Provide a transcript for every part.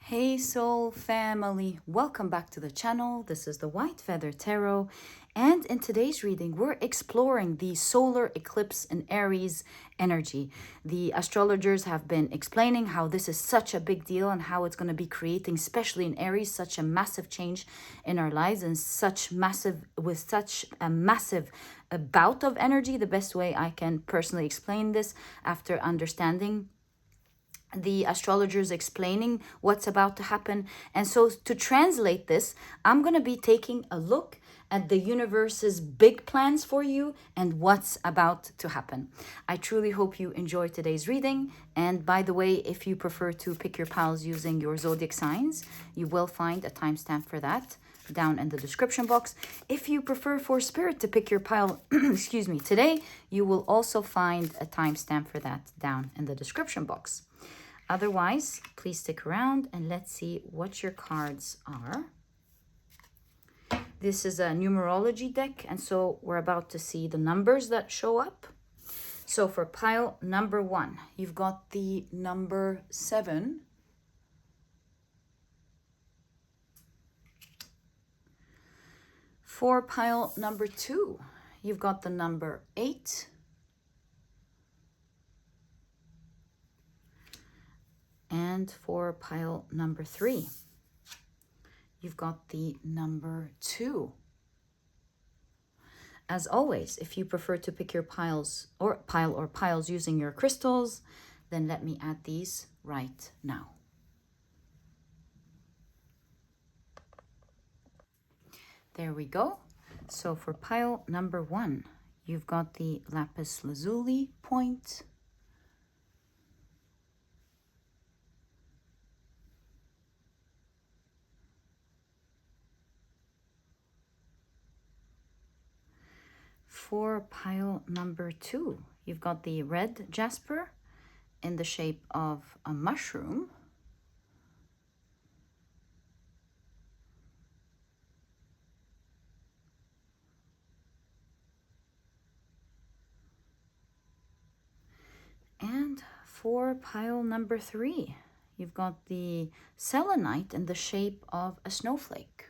Hey soul family, welcome back to the channel. This is the White Feather Tarot, and in today's reading we're exploring the solar eclipse in Aries energy. The astrologers have been explaining how this is such a big deal and how it's going to be creating, especially in Aries, such a massive change in our lives and such a massive bout of energy. The best way I can personally explain this after understanding the astrologers explaining what's about to happen. And so to translate this, I'm going to be taking a look at the universe's big plans for you and what's about to happen. I truly hope you enjoy today's reading. And by the way, if you prefer to pick your piles using your zodiac signs, you will find a timestamp for that down in the description box. If you prefer for spirit to pick your pile, excuse me, today, you will also find a timestamp for that down in the description box. Otherwise, please stick around and let's see what your cards are. This is a numerology deck, and so we're about to see the numbers that show up. So for pile number 1, you've got the number 7. For pile number 2, you've got the number 8. And for pile number 3, you've got the number 2. As always, if you prefer to pick your piles or piles using your crystals, then let me add these right now. There we go. So for pile number 1, you've got the Lapis Lazuli point. For pile number 2, you've got the red Jasper in the shape of a mushroom. And for pile number 3, you've got the Selenite in the shape of a snowflake.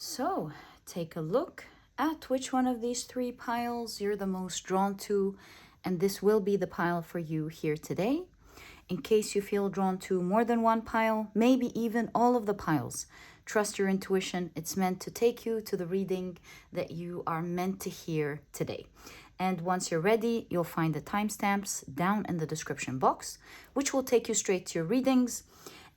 So take a look at which one of these 3 piles you're the most drawn to, and this will be the pile for you here today. In case you feel drawn to more than one pile, maybe even all of the piles, trust your intuition. It's meant to take you to the reading that you are meant to hear today. And once you're ready, you'll find the timestamps down in the description box, which will take you straight to your readings.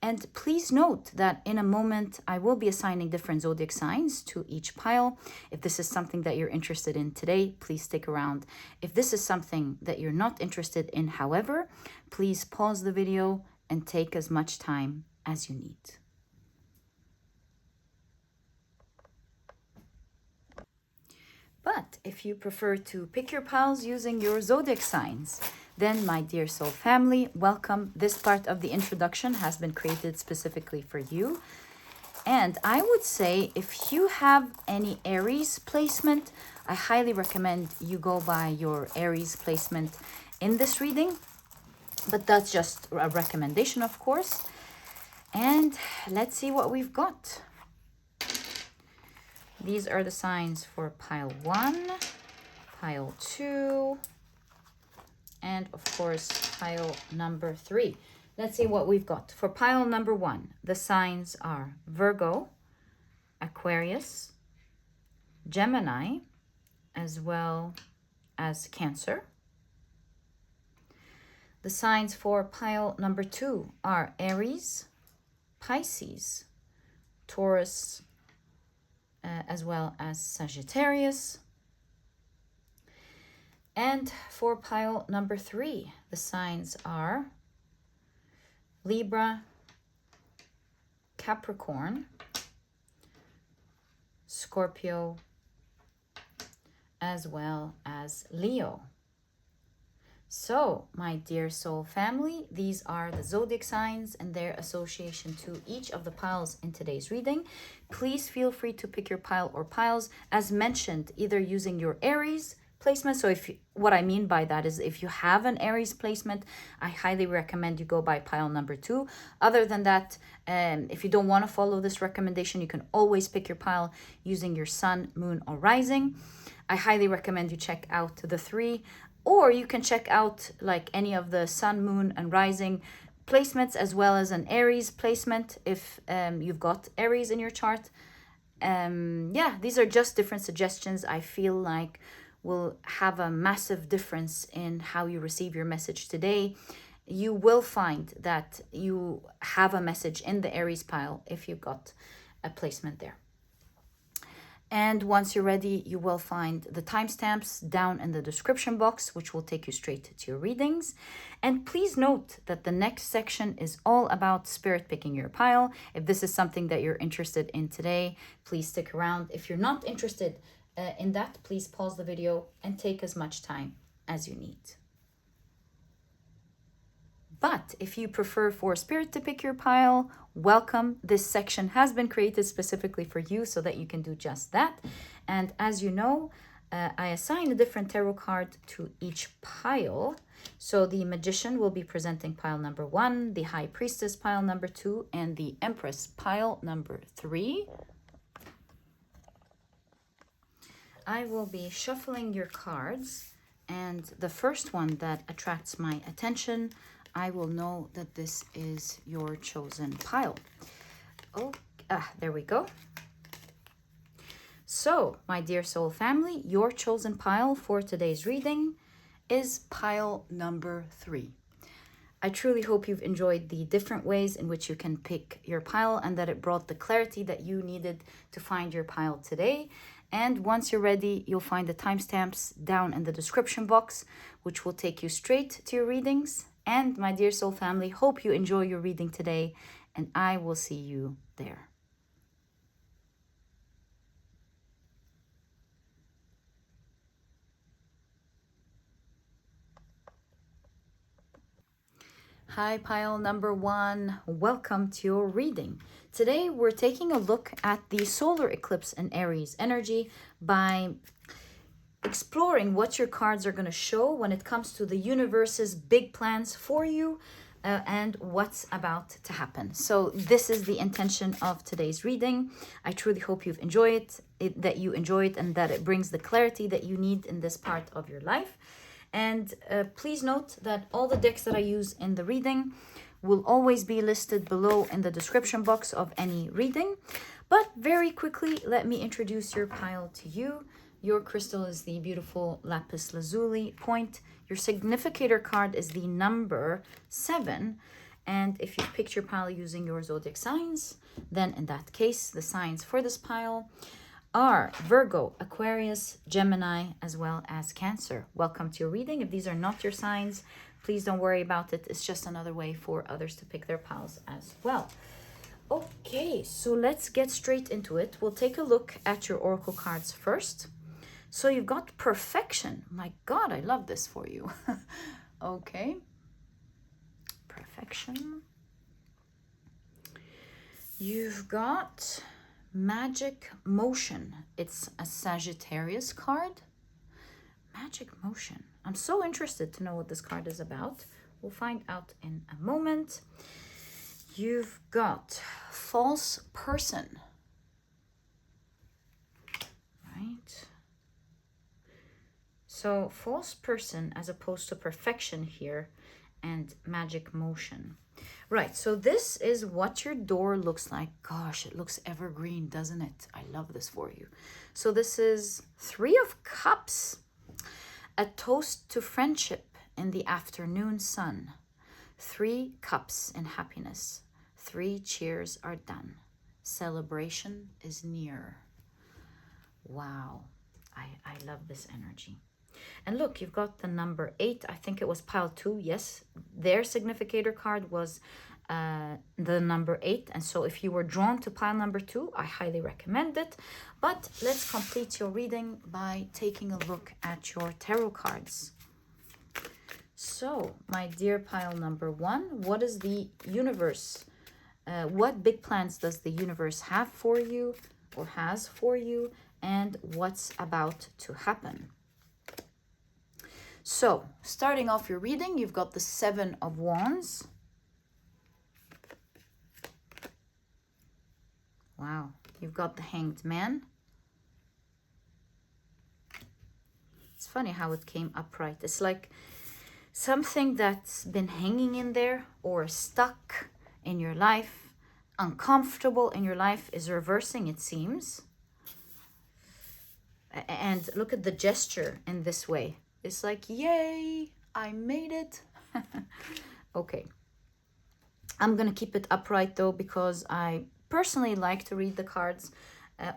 And please note that in a moment, I will be assigning different zodiac signs to each pile. If this is something that you're interested in today, please stick around. If this is something that you're not interested in, however, please pause the video and take as much time as you need. But if you prefer to pick your piles using your zodiac signs, then my dear soul family, welcome. This part of the introduction has been created specifically for you. And I would say if you have any Aries placement, I highly recommend you go by your Aries placement in this reading. But that's just a recommendation, of course. And let's see what we've got. These are the signs for pile 1, pile 2, and of course, pile number 3. Let's see what we've got. For pile number 1, the signs are Virgo, Aquarius, Gemini, as well as Cancer. The signs for pile number 2 are Aries, Pisces, Taurus, as well as Sagittarius. And for pile number 3, the signs are Libra, Capricorn, Scorpio, as well as Leo. So, my dear soul family, these are the zodiac signs and their association to each of the piles in today's reading. Please feel free to pick your pile or piles, as mentioned, either using your Aries placement. So what I mean by that is if you have an Aries placement, I highly recommend you go by pile number 2. Other than that, if you don't want to follow this recommendation, you can always pick your pile using your sun, moon, or rising. I highly recommend you check out the 3, or you can check out like any of the sun, moon, and rising placements, as well as an Aries placement if you've got Aries in your chart. Yeah, these are just different suggestions I feel like will have a massive difference in how you receive your message today. You will find that you have a message in the Aries pile if you've got a placement there. And once you're ready, you will find the timestamps down in the description box, which will take you straight to your readings. And please note that the next section is all about spirit picking your pile. If this is something that you're interested in today, please stick around. If you're not interested in that, please pause the video and take as much time as you need. But if you prefer for spirit to pick your pile, welcome. This section has been created specifically for you so that you can do just that. And as you know, I assign a different tarot card to each pile. So the Magician will be presenting pile number 1, the High Priestess pile number 2, and the Empress pile number 3. I will be shuffling your cards, and the first one that attracts my attention, I will know that this is your chosen pile. Oh, there we go. So, my dear soul family, your chosen pile for today's reading is pile number 3. I truly hope you've enjoyed the different ways in which you can pick your pile and that it brought the clarity that you needed to find your pile today. And once you're ready, you'll find the timestamps down in the description box, which will take you straight to your readings. And my dear soul family, hope you enjoy your reading today, and I will see you there. Hi, pile number 1. Welcome to your reading. Today, we're taking a look at the solar eclipse in Aries energy by exploring what your cards are going to show when it comes to the universe's big plans for you and what's about to happen. So this is the intention of today's reading. I truly hope you've enjoyed it, that you enjoy it, and that it brings the clarity that you need in this part of your life. And please note that all the decks that I use in the reading will always be listed below in the description box of any reading. But very quickly, let me introduce your pile to you. Your crystal is the beautiful Lapis Lazuli point. Your significator card is the number 7. And if you picked your pile using your zodiac signs, then in that case, the signs for this pile are Virgo, Aquarius, Gemini, as well as Cancer. Welcome to your reading. If these are not your signs, please don't worry about it. It's just another way for others to pick their piles as well. Okay, so let's get straight into it. We'll take a look at your oracle cards first. So you've got perfection. My God, I love this for you. Okay. Perfection. You've got magic motion. It's a Sagittarius card. Magic motion. I'm so interested to know what this card is about. We'll find out in a moment. You've got false person. Right. So false person as opposed to perfection here and magic motion. Right, so this is what your door looks like. Gosh, it looks evergreen, doesn't it? I love this for you. So this is 3 of Cups. A toast to friendship in the afternoon sun. 3 cups in happiness. 3 cheers are done. Celebration is near. Wow, I love this energy. And look, you've got the number 8. I think it was pile 2. Yes, their significator card was the number 8. And so if you were drawn to pile number 2, I highly recommend it. But let's complete your reading by taking a look at your tarot cards. So, my dear pile number 1, what is the universe? What big plans does the universe have for you or has for you, and what's about to happen? So, starting off your reading, you've got the 7 of Wands. Wow, you've got the Hanged Man. It's funny how it came upright. It's like something that's been hanging in there or stuck in your life, uncomfortable in your life, is reversing, it seems. And look at the gesture in this way. It's like, yay, I made it. Okay. I'm going to keep it upright though, because I personally like to read the cards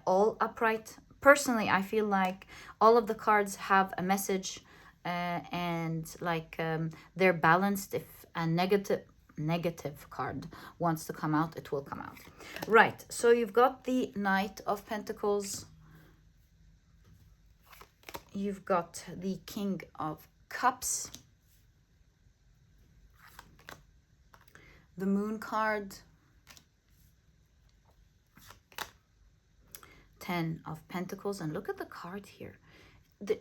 all upright. Personally, I feel like all of the cards have a message and like they're balanced. If a negative card wants to come out, it will come out. Right, so you've got the Knight of Pentacles. You've got the King of Cups. The Moon card. 10 of Pentacles. And look at the card here.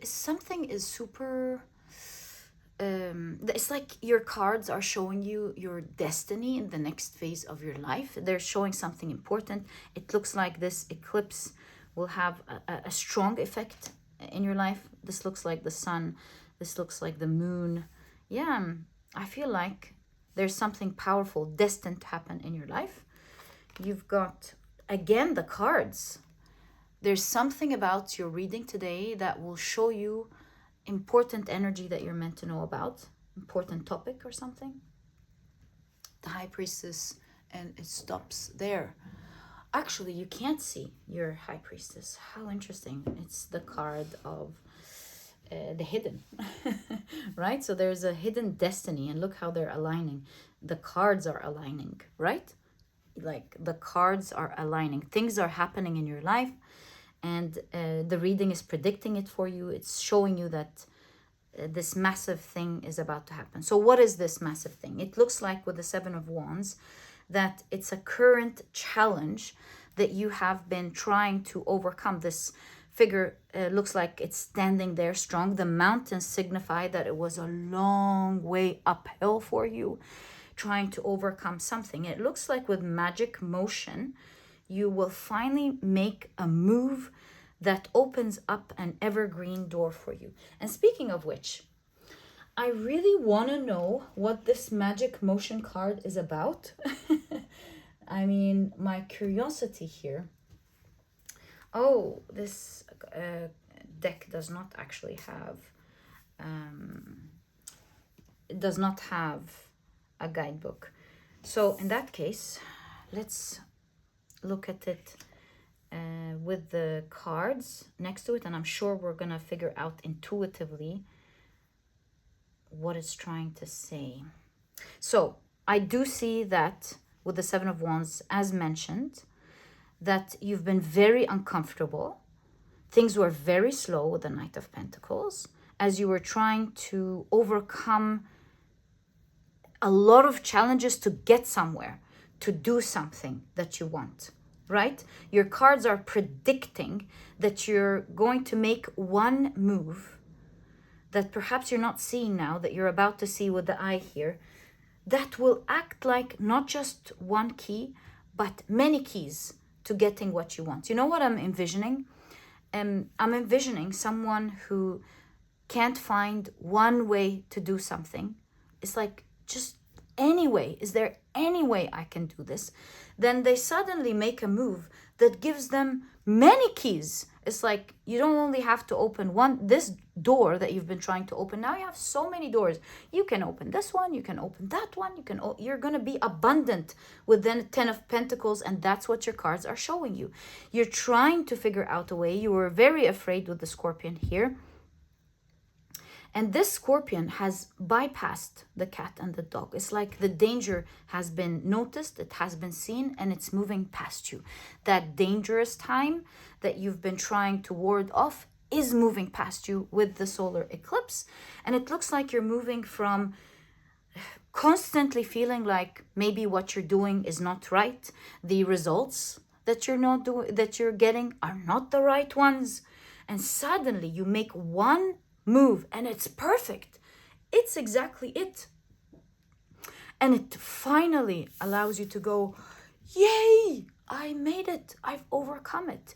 Something is super... it's like your cards are showing you your destiny in the next phase of your life. They're showing something important. It looks like this eclipse will have a strong effect in your life. This looks like the sun. This looks like the moon. Yeah, I feel like there's something powerful destined to happen in your life. You've got, again, the cards. There's something about your reading today that will show you important energy that you're meant to know about, important topic or something. The High Priestess, and it stops there. Actually, you can't see your High Priestess. How interesting. It's the card of the hidden, right? So there's a hidden destiny, and look how they're aligning. The cards are aligning, right? Like the cards are aligning. Things are happening in your life, and the reading is predicting it for you. It's showing you that this massive thing is about to happen. So what is this massive thing? It looks like with the 7 of Wands that it's a current challenge that you have been trying to overcome. This figure looks like it's standing there strong. The mountains signify that it was a long way uphill for you, trying to overcome something. It looks like with magic motion, you will finally make a move that opens up an evergreen door for you. And speaking of which, I really want to know what this magic motion card is about. I mean, my curiosity here. Oh, this deck does not actually have, it does not have a guidebook. So in that case, let's look at it with the cards next to it, and I'm sure we're gonna figure out intuitively what it's trying to say. So I do see that with the 7 of Wands, as mentioned, that you've been very uncomfortable. Things were very slow with the Knight of Pentacles as you were trying to overcome a lot of challenges to get somewhere, to do something that you want, right? Your cards are predicting that you're going to make one move that perhaps you're not seeing now, that you're about to see with the eye here, that will act like not just one key, but many keys to getting what you want. You know what I'm envisioning? I'm envisioning someone who can't find one way to do something. It's like, just any way. Is there any way I can do this? Then they suddenly make a move that gives them many keys. It's like you don't only have to open this door that you've been trying to open. Now you have so many doors. You can open this one, you can open that one, you're going to be abundant within 10 of Pentacles, and that's what your cards are showing you. You're trying to figure out a way. You were very afraid with the Scorpion here. And this Scorpion has bypassed the cat and the dog. It's like the danger has been noticed, it has been seen, and it's moving past you. That dangerous time that you've been trying to ward off is moving past you with the solar eclipse. And it looks like you're moving from constantly feeling like maybe what you're doing is not right. The results that you're getting are not the right ones. And suddenly you make one move and it's perfect. It's exactly it. And it finally allows you to go, yay, I made it. I've overcome it.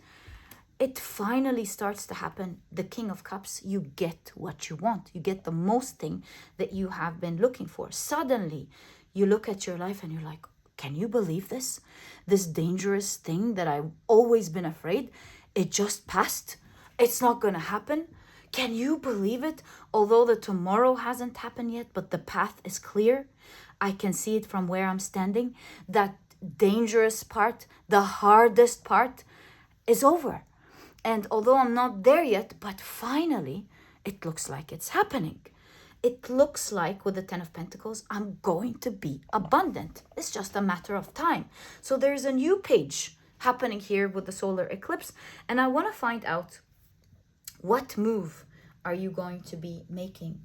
It finally starts to happen. The King of Cups, you get what you want. You get the most thing that you have been looking for. Suddenly, you look at your life and you're like, can you believe this? This dangerous thing that I've always been afraid, it just passed. It's not going to happen. Can you believe it? Although the tomorrow hasn't happened yet, but the path is clear. I can see it from where I'm standing. That dangerous part, the hardest part is over. And although I'm not there yet, but finally, it looks like it's happening. It looks like with the Ten of Pentacles, I'm going to be abundant. It's just a matter of time. So there's a new page happening here with the solar eclipse. And I want to find out, what move are you going to be making?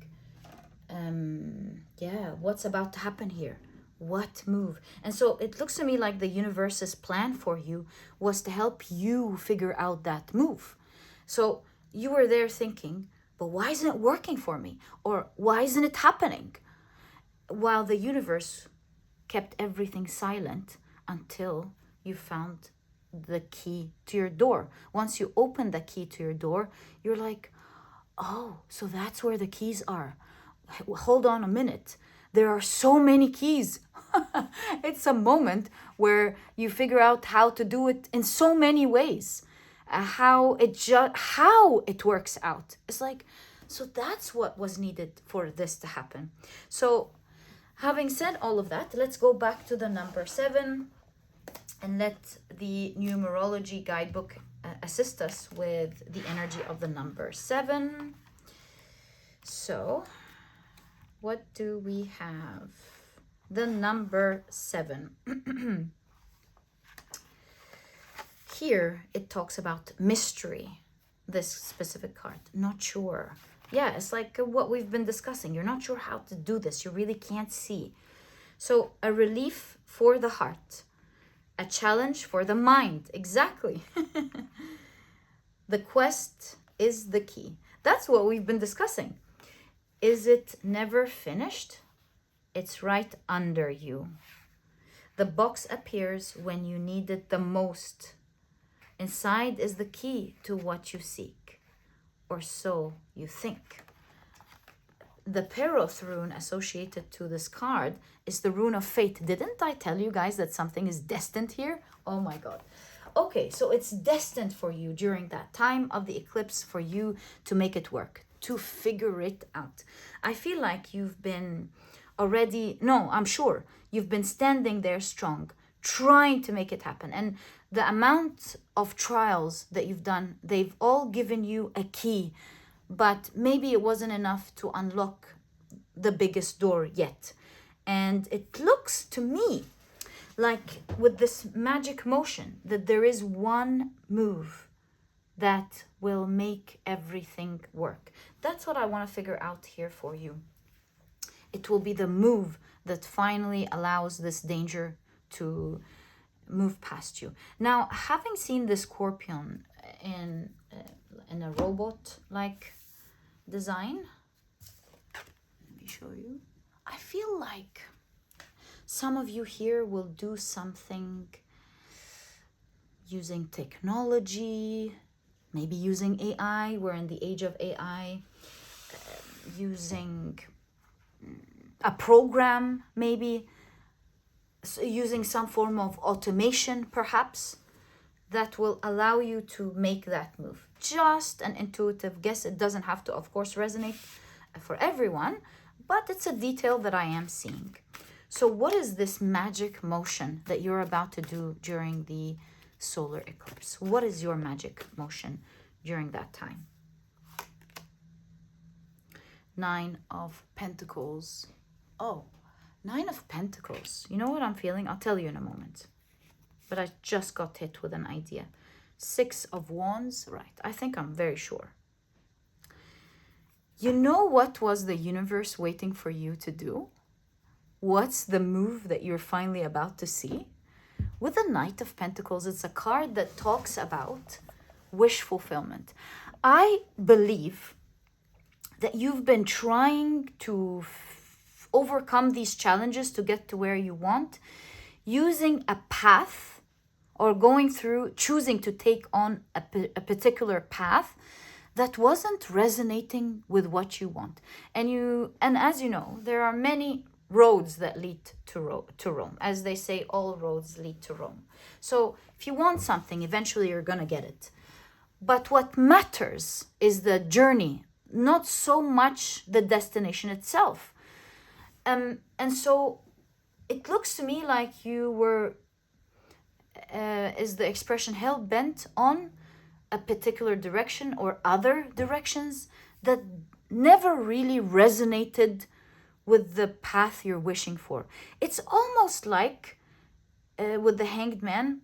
What's about to happen here? What move? And so it looks to me like the universe's plan for you was to help you figure out that move. So you were there thinking, but why isn't it working for me? Or why isn't it happening? While the universe kept everything silent until you found the key to your door. Once you open the key to your door, you're like, oh, so that's where the keys are. Hold on a minute. There are so many keys. It's a moment where you figure out how to do it in so many ways. How it works out. It's like, so that's what was needed for this to happen. So having said all of that, let's go back to the number 7 and let the numerology guidebook assist us with the energy of the number 7. So what do we have? The number 7. Here it talks about mystery, this specific card. Not sure. Yeah, it's like what we've been discussing. You're not sure how to do this. You really can't see. So a relief for the heart, a challenge for the mind. Exactly. The quest is the key. That's what we've been discussing. Is it never finished? It's right under you. The box appears when you need it the most. Inside is the key to what you seek, or so you think. The Peroth rune associated to this card is the rune of fate. Didn't I tell you guys that something is destined here? Oh my God. Okay, so it's destined for you during that time of the eclipse for you to make it work, to figure it out. I feel like you've been I'm sure you've been standing there strong, trying to make it happen. And the amount of trials that you've done, they've all given you a key, but maybe it wasn't enough to unlock the biggest door yet. And it looks to me like with this magic motion that there is one move that will make everything work. That's what I want to figure out here for you. It will be the move that finally allows this danger to move past you. Now, having seen the scorpion in a robot-like design, let me show you. I feel like some of you here will do something using technology, maybe using AI. We're in the age of AI. Using a program, maybe using some form of automation, perhaps, that will allow you to make that move. Just an intuitive guess. It doesn't have to, of course, resonate for everyone, but it's a detail that I am seeing. So what is this magic motion that you're about to do during the solar eclipse? What is your magic motion during that time? 9 of Pentacles. Oh, 9 of Pentacles. You know what I'm feeling? I'll tell you in a moment. But I just got hit with an idea. 6 of Wands. Right. I think I'm very sure. You know what was the universe waiting for you to do? What's the move that you're finally about to see? With the Knight of Pentacles, it's a card that talks about wish fulfillment. I believe that you've been trying to overcome these challenges to get to where you want, using a path or going through, choosing to take on a particular path that wasn't resonating with what you want. And as you know, there are many roads that lead to Rome. As they say, all roads lead to Rome. So if you want something, eventually you're gonna get it. But what matters is the journey, not so much the destination itself. And so it looks to me like you were, is the expression, hell bent on a particular direction or other directions that never really resonated with the path you're wishing for. It's almost like with the Hanged Man,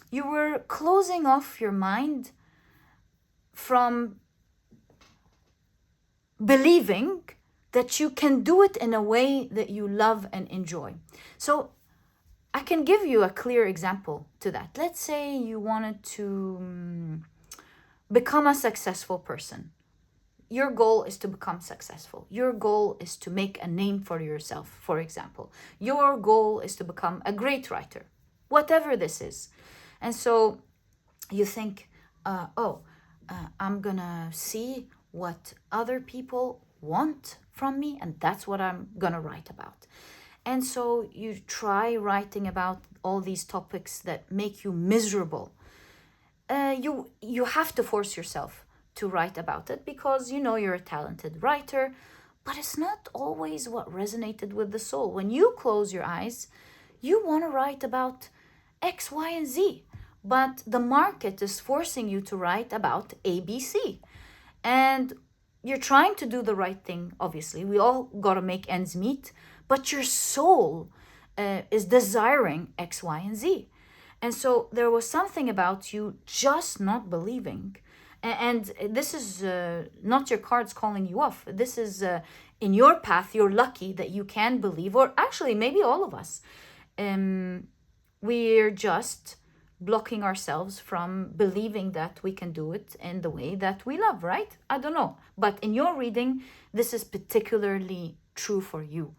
you were closing off your mind from believing that you can do it in a way that you love and enjoy. So I can give you a clear example to that. Let's say you wanted to become a successful person. Your goal is to become successful. Your goal is to make a name for yourself, for example. Your goal is to become a great writer, whatever this is. And so you think, I'm gonna see what other people want from me, and that's what I'm gonna write about. And so you try writing about all these topics that make you miserable. You have to force yourself to write about it because you know you're a talented writer, but it's not always what resonated with the soul. When you close your eyes, you want to write about X, Y, and Z, but the market is forcing you to write about ABC. And you're trying to do the right thing, obviously. We all got to make ends meet, but your soul is desiring X, Y, and Z. And so there was something about you just not believing. And this is not your cards calling you off. This is in your path, you're lucky that you can believe, or actually, maybe all of us. We're just blocking ourselves from believing that we can do it in the way that we love, right? I don't know. But in your reading, this is particularly true for you.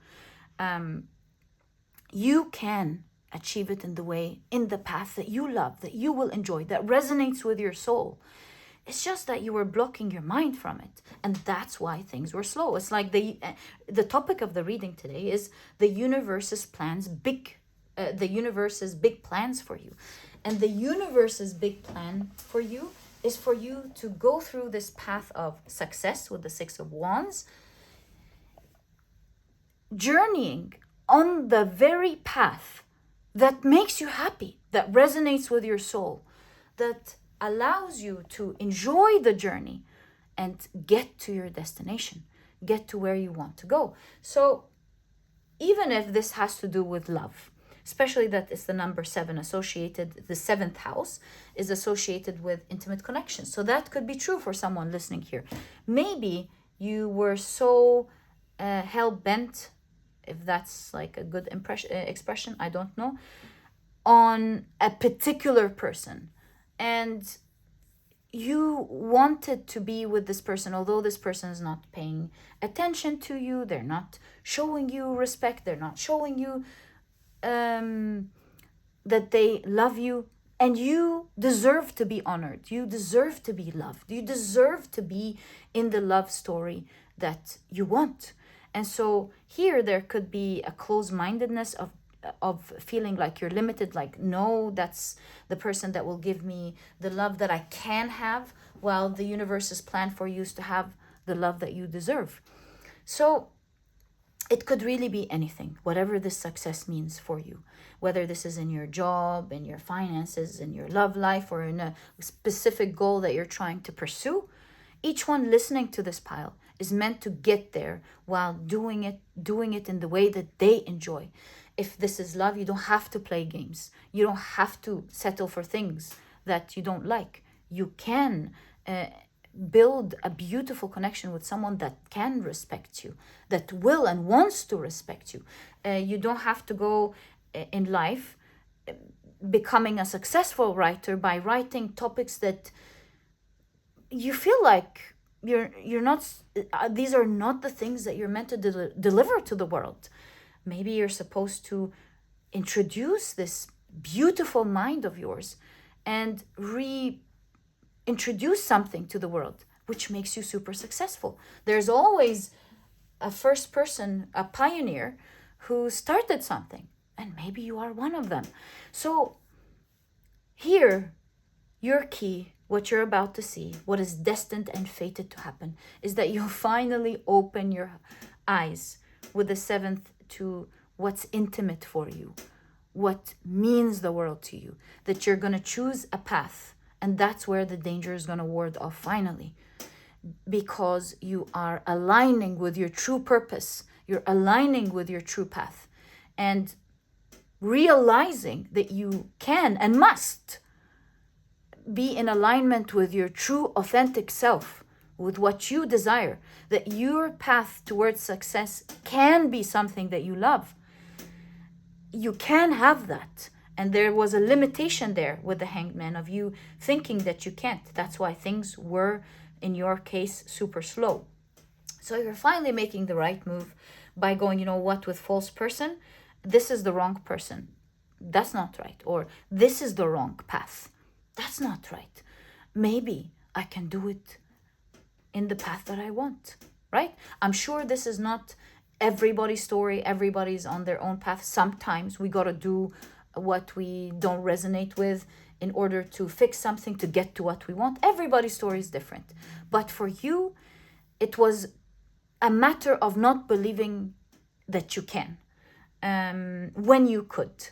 You can achieve it in the way, in the path that you love, that you will enjoy, that resonates with your soul. It's just that you were blocking your mind from it. And that's why things were slow. It's like the topic of the reading today is the universe's big plans for you. And the universe's big plan for you is for you to go through this path of success with the Six of Wands, journeying on the very path that makes you happy, that resonates with your soul, that allows you to enjoy the journey and get to your destination, get to where you want to go. So even if this has to do with love, especially that it's the number 7 associated, the 7th house is associated with intimate connections. So that could be true for someone listening here. Maybe you were so hell-bent, if that's like a good expression, I don't know, on a particular person. And you wanted to be with this person, although this person is not paying attention to you, they're not showing you respect, they're not showing you that they love you, and you deserve to be honored, you deserve to be loved, you deserve to be in the love story that you want. And so here there could be a closed-mindedness of feeling like you're limited, like, no, that's the person that will give me the love that I can have, while the universe's plan for you is to have the love that you deserve. So it could really be anything, whatever this success means for you, whether this is in your job, in your finances, in your love life, or in a specific goal that you're trying to pursue. Each one listening to this pile is meant to get there while doing it in the way that they enjoy. If this is love, you don't have to play games. You don't have to settle for things that you don't like. You can build a beautiful connection with someone that can respect you, that will and wants to respect you. You don't have to go in life becoming a successful writer by writing topics that you feel like you're not, these are not the things that you're meant to deliver to the world. Maybe you're supposed to introduce this beautiful mind of yours and reintroduce something to the world which makes you super successful. There's always a first person, a pioneer who started something, and maybe you are one of them. So here, your key, what you're about to see, what is destined and fated to happen, is that you'll finally open your eyes with the seventh to what's intimate for you, what means the world to you, that you're going to choose a path. And that's where the danger is going to ward off finally, because you are aligning with your true purpose. You're aligning with your true path and realizing that you can and must be in alignment with your true authentic self, with what you desire, that your path towards success can be something that you love. You can have that. And there was a limitation there with the Hanged Man of you thinking that you can't. That's why things were, in your case, super slow. So you're finally making the right move by going, you know what, with false person, this is the wrong person. That's not right. Or this is the wrong path. That's not right. Maybe I can do it in the path that I want, right? I'm sure this is not everybody's story. Everybody's on their own path. Sometimes we got to do what we don't resonate with in order to fix something, to get to what we want. Everybody's story is different. But for you, it was a matter of not believing that you can when you could.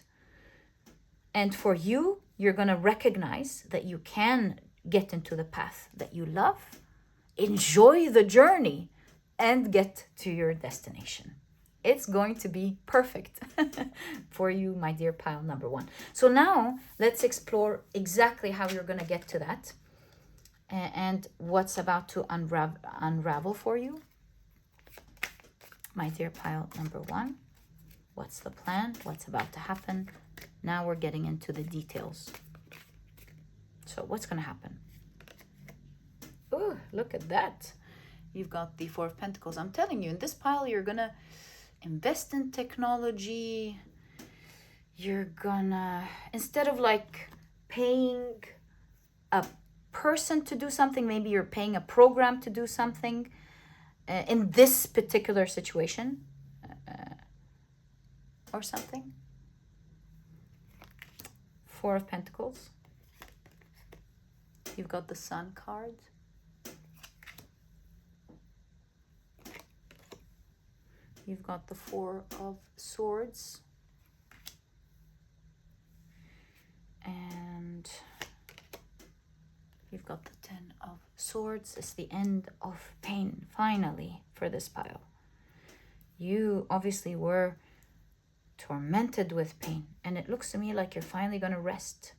And for you, you're going to recognize that you can get into the path that you love, enjoy the journey, and get to your destination. It's going to be perfect for you, my dear pile number one. So now let's explore exactly how you're going to get to that and what's about to unravel for you. My dear pile number one, what's the plan? What's about to happen? Now we're getting into the details. So what's going to happen? Oh, look at that. You've got the Four of Pentacles. I'm telling you, in this pile, you're going to invest in technology. You're going to, instead of like paying a person to do something, maybe you're paying a program to do something in this particular situation or something. Four of Pentacles. You've got the Sun card. You've got the Four of Swords. And you've got the Ten of Swords. It's the end of pain, finally, for this pile. You obviously were tormented with pain, and it looks to me like you're finally going to rest.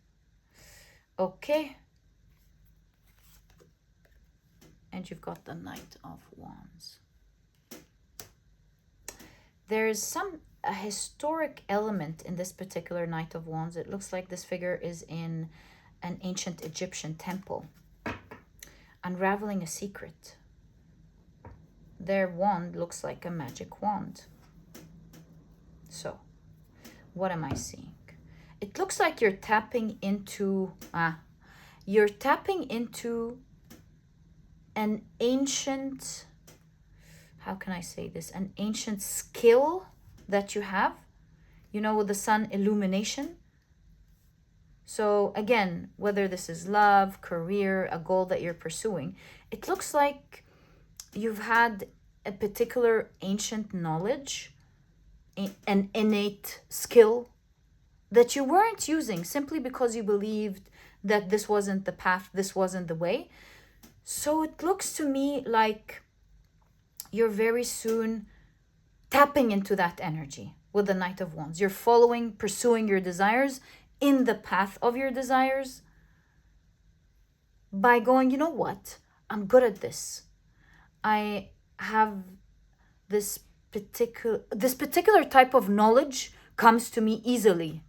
Okay. And you've got the Knight of Wands. There's a historic element in this particular Knight of Wands. It looks like this figure is in an ancient Egyptian temple, unraveling a secret. Their wand looks like a magic wand. So, what am I seeing? It looks like you're tapping into an ancient, how can I say this? An ancient skill that you have, you know, with the sun illumination. So again, whether this is love, career, a goal that you're pursuing, it looks like you've had a particular ancient knowledge, an innate skill that you weren't using simply because you believed that this wasn't the path, this wasn't the way. So it looks to me like you're very soon tapping into that energy with the Knight of Wands. You're following, pursuing your desires in the path of your desires by going, you know what? I'm good at this. I have this particular type of knowledge comes to me easily,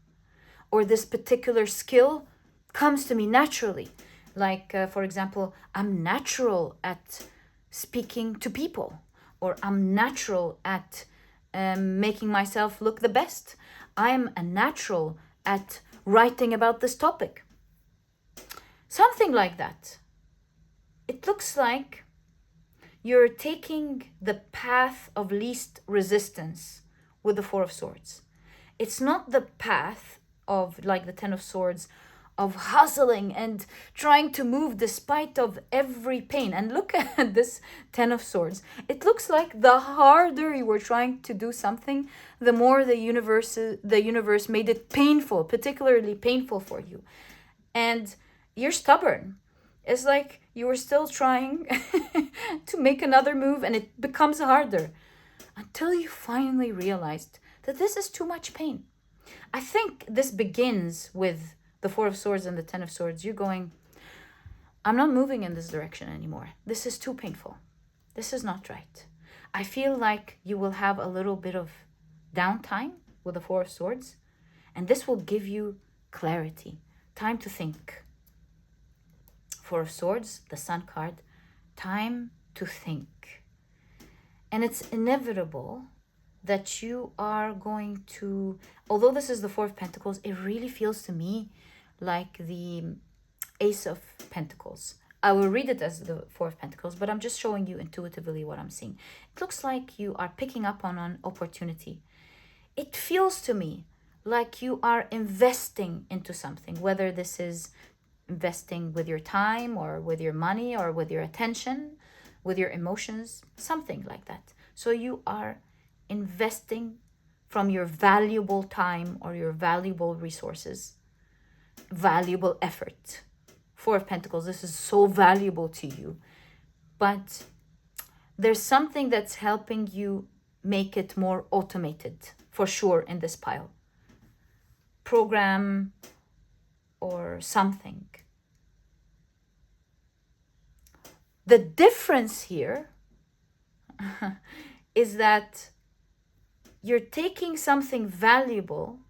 or this particular skill comes to me naturally. Like, for example, I'm natural at speaking to people, or I'm natural at making myself look the best. I'm a natural at writing about this topic. Something like that. It looks like you're taking the path of least resistance with the Four of Swords. It's not the path of, like the Ten of Swords, of hustling and trying to move despite of every pain. And look at this Ten of Swords. It looks like the harder you were trying to do something, the more the universe made it painful, particularly painful for you. And you're stubborn. It's like you were still trying to make another move, and it becomes harder until you finally realized that this is too much pain. I think this begins with the Four of Swords and the Ten of Swords. You're going, I'm not moving in this direction anymore. This is too painful. This is not right. I feel like you will have a little bit of downtime with the Four of Swords, and this will give you clarity, time to think. Four of Swords, the Sun card, time to think. And it's inevitable that you are going to, although this is the Four of Pentacles, it really feels to me like the Ace of Pentacles. I will read it as the Four of Pentacles, but I'm just showing you intuitively what I'm seeing. It looks like you are picking up on an opportunity. It feels to me like you are investing into something, whether this is investing with your time or with your money or with your attention, with your emotions, something like that. So you are investing from your valuable time or your valuable resources, valuable effort. Four of Pentacles, this is so valuable to you. But there's something that's helping you make it more automated, for sure, in this pile. Program or something. The difference here is that you're taking something valuable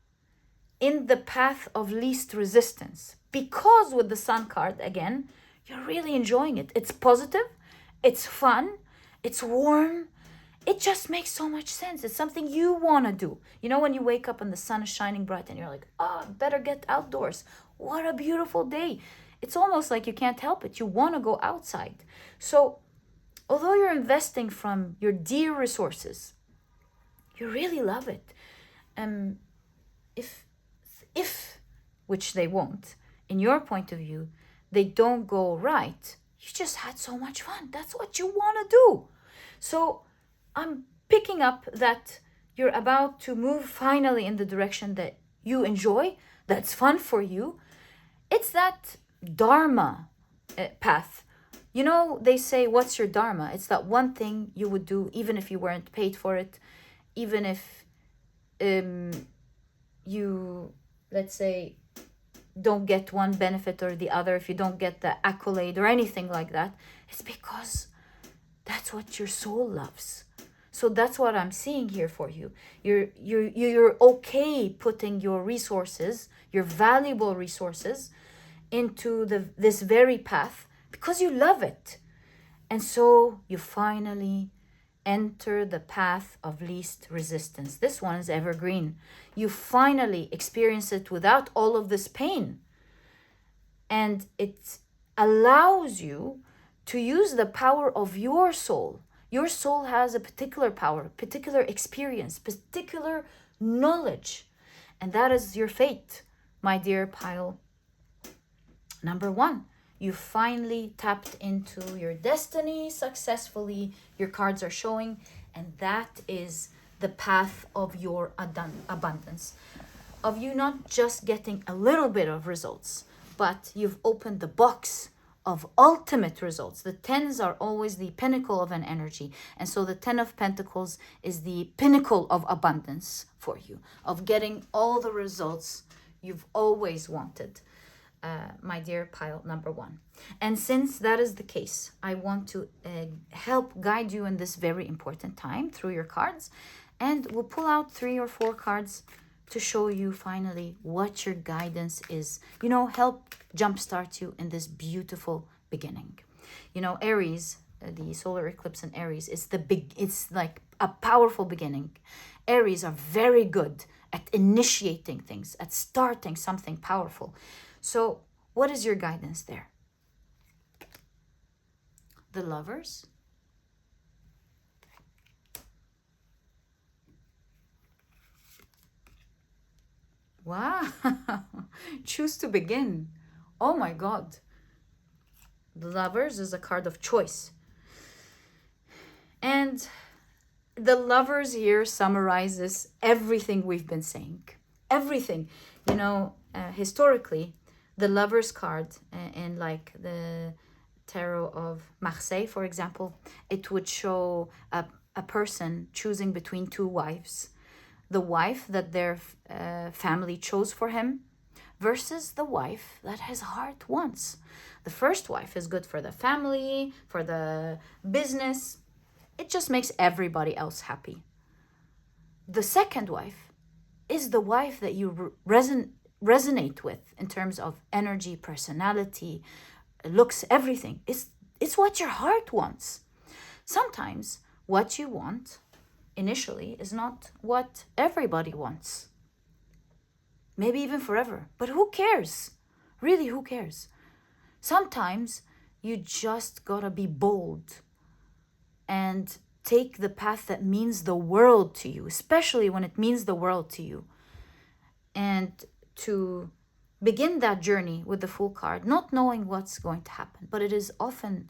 in the path of least resistance, because with the Sun card, again, you're really enjoying it. It's positive, it's fun, it's warm. It just makes so much sense. It's something you want to do. You know, when you wake up and the sun is shining bright and you're like, oh, better get outdoors. What a beautiful day. It's almost like you can't help it. You want to go outside. So although you're investing from your dear resources, you really love it. If, which they won't, in your point of view, they don't go right, you just had so much fun. That's what you want to do. So I'm picking up that you're about to move finally in the direction that you enjoy, that's fun for you. It's that Dharma path. You know, they say, what's your Dharma? It's that one thing you would do even if you weren't paid for it, even if you, let's say, don't get one benefit or the other, if you don't get the accolade or anything like that. It's because that's what your soul loves. So that's what I'm seeing here for you. You're okay putting your resources, your valuable resources, into this very path because you love it. And so you finally enter the path of least resistance. This one is evergreen. You finally experience it without all of this pain. And it allows you to use the power of your soul. Your soul has a particular power, particular experience, particular knowledge. And that is your fate, my dear pile number 1. You finally tapped into your destiny successfully. Your cards are showing, and that is the path of your abundance. Of you not just getting a little bit of results, but you've opened the box of ultimate results. The tens are always the pinnacle of an energy. And so the 10 of Pentacles is the pinnacle of abundance for you, of getting all the results you've always wanted. my dear pile number one. And since that is the case, I want to help guide you in this very important time through your cards. And we'll pull out 3 or 4 cards to show you finally what your guidance is. You know, help jumpstart you in this beautiful beginning. You know, Aries, the solar eclipse in Aries, it's like a powerful beginning. Aries are very good at initiating things, at starting something powerful. So what is your guidance there? The Lovers. Wow. Choose to begin. Oh my God. The Lovers is a card of choice. And the Lovers here summarizes everything we've been saying. Everything. You know, historically, the Lovers card in like the tarot of Marseille, for example, it would show a person choosing between 2 wives. The wife that their family chose for him versus the wife that his heart wants. The first wife is good for the family, for the business. It just makes everybody else happy. The second wife is the wife that you resonate with in terms of energy, personality, looks, everything. It's what your heart wants. Sometimes what you want initially is not what everybody wants. Maybe even forever. But who cares? Really, who cares? Sometimes you just gotta be bold and take the path that means the world to you, especially when it means the world to you. And to begin that journey with the Fool card, not knowing what's going to happen. But it is often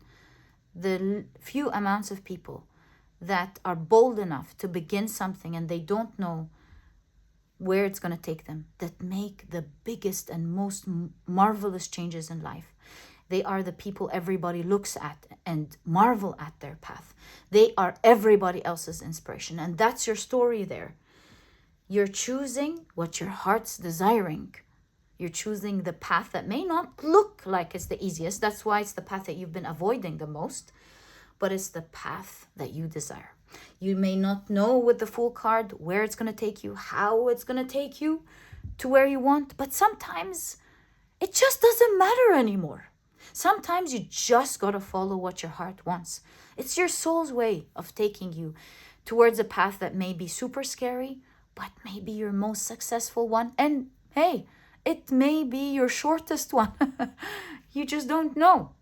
the few amounts of people that are bold enough to begin something and they don't know where it's going to take them that make the biggest and most marvelous changes in life. They are the people everybody looks at and marvel at their path. They are everybody else's inspiration. And that's your story there. You're choosing what your heart's desiring. You're choosing the path that may not look like it's the easiest. That's why it's the path that you've been avoiding the most. But it's the path that you desire. You may not know with the Fool card where it's going to take you, how it's going to take you to where you want. But sometimes it just doesn't matter anymore. Sometimes you just got to follow what your heart wants. It's your soul's way of taking you towards a path that may be super scary, but maybe your most successful one. And hey, it may be your shortest one. You just don't know.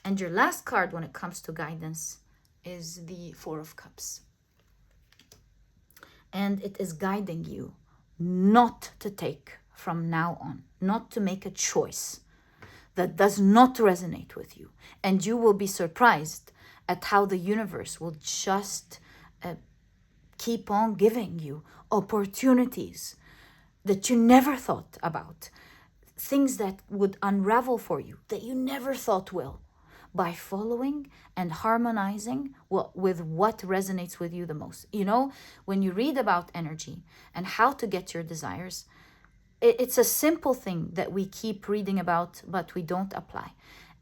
And your last card when it comes to guidance is the 4 of Cups. And it is guiding you not to take from now on, not to make a choice that does not resonate with you. And you will be surprised at how the universe will just keep on giving you opportunities that you never thought about, things that would unravel for you that you never thought will, by following and harmonizing with what resonates with you the most. You know, when you read about energy and how to get your desires, it's a simple thing that we keep reading about, but we don't apply.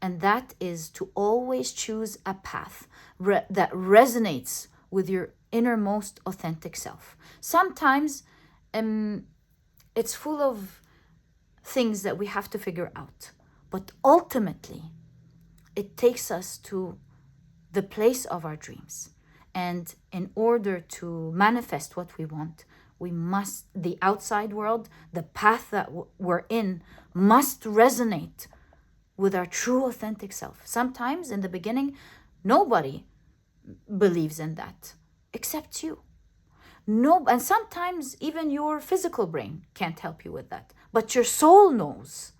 And that is to always choose a path that resonates with your innermost authentic self. Sometimes it's full of things that we have to figure out, but ultimately, it takes us to the place of our dreams. And in order to manifest what we want, we must, the outside world, the path that we're in, must resonate with our true authentic self. Sometimes in the beginning, nobody believes in that except you. No, and sometimes even your physical brain can't help you with that, but your soul knows.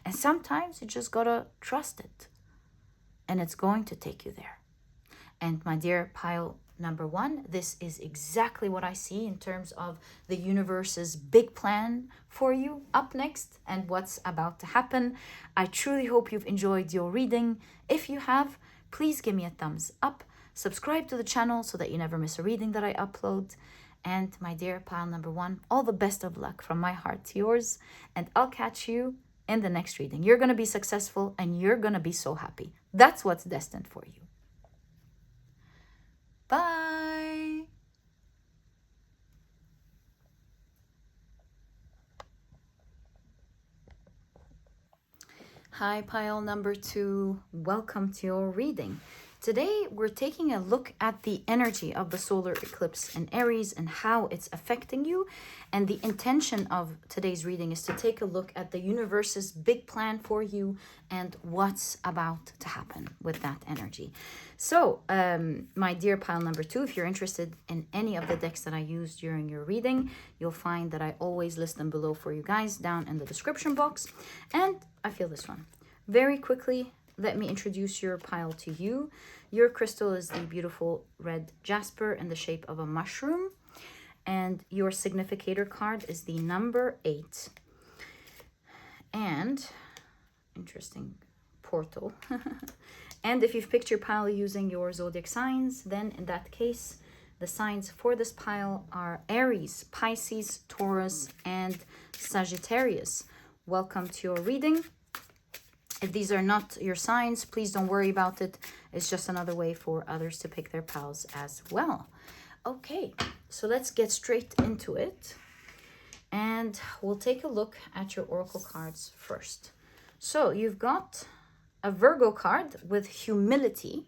And sometimes you just gotta trust it. And it's going to take you there. And my dear pile number 1, this is exactly what I see in terms of the universe's big plan for you up next and what's about to happen. I truly hope you've enjoyed your reading. If you have, please give me a thumbs up. Subscribe to the channel so that you never miss a reading that I upload. And my dear pile number 1, all the best of luck from my heart to yours. And I'll catch you in the next reading. You're going to be successful and you're going to be so happy. That's what's destined for you. Bye. Hi, pile number 2. Welcome to your reading. Today, we're taking a look at the energy of the solar eclipse in Aries and how it's affecting you. And the intention of today's reading is to take a look at the universe's big plan for you and what's about to happen with that energy. So, my dear pile number 2, if you're interested in any of the decks that I use during your reading, you'll find that I always list them below for you guys down in the description box. And I feel this one. Very quickly, let me introduce your pile to you. Your crystal is the beautiful red Jasper in the shape of a mushroom. And your significator card is the number 8. And, interesting portal. And if you've picked your pile using your zodiac signs, then in that case, the signs for this pile are Aries, Pisces, Taurus, and Sagittarius. Welcome to your reading. If these are not your signs, please don't worry about it. It's just another way for others to pick their pals as well. Okay, so let's get straight into it. And we'll take a look at your oracle cards first. So you've got a Virgo card with humility.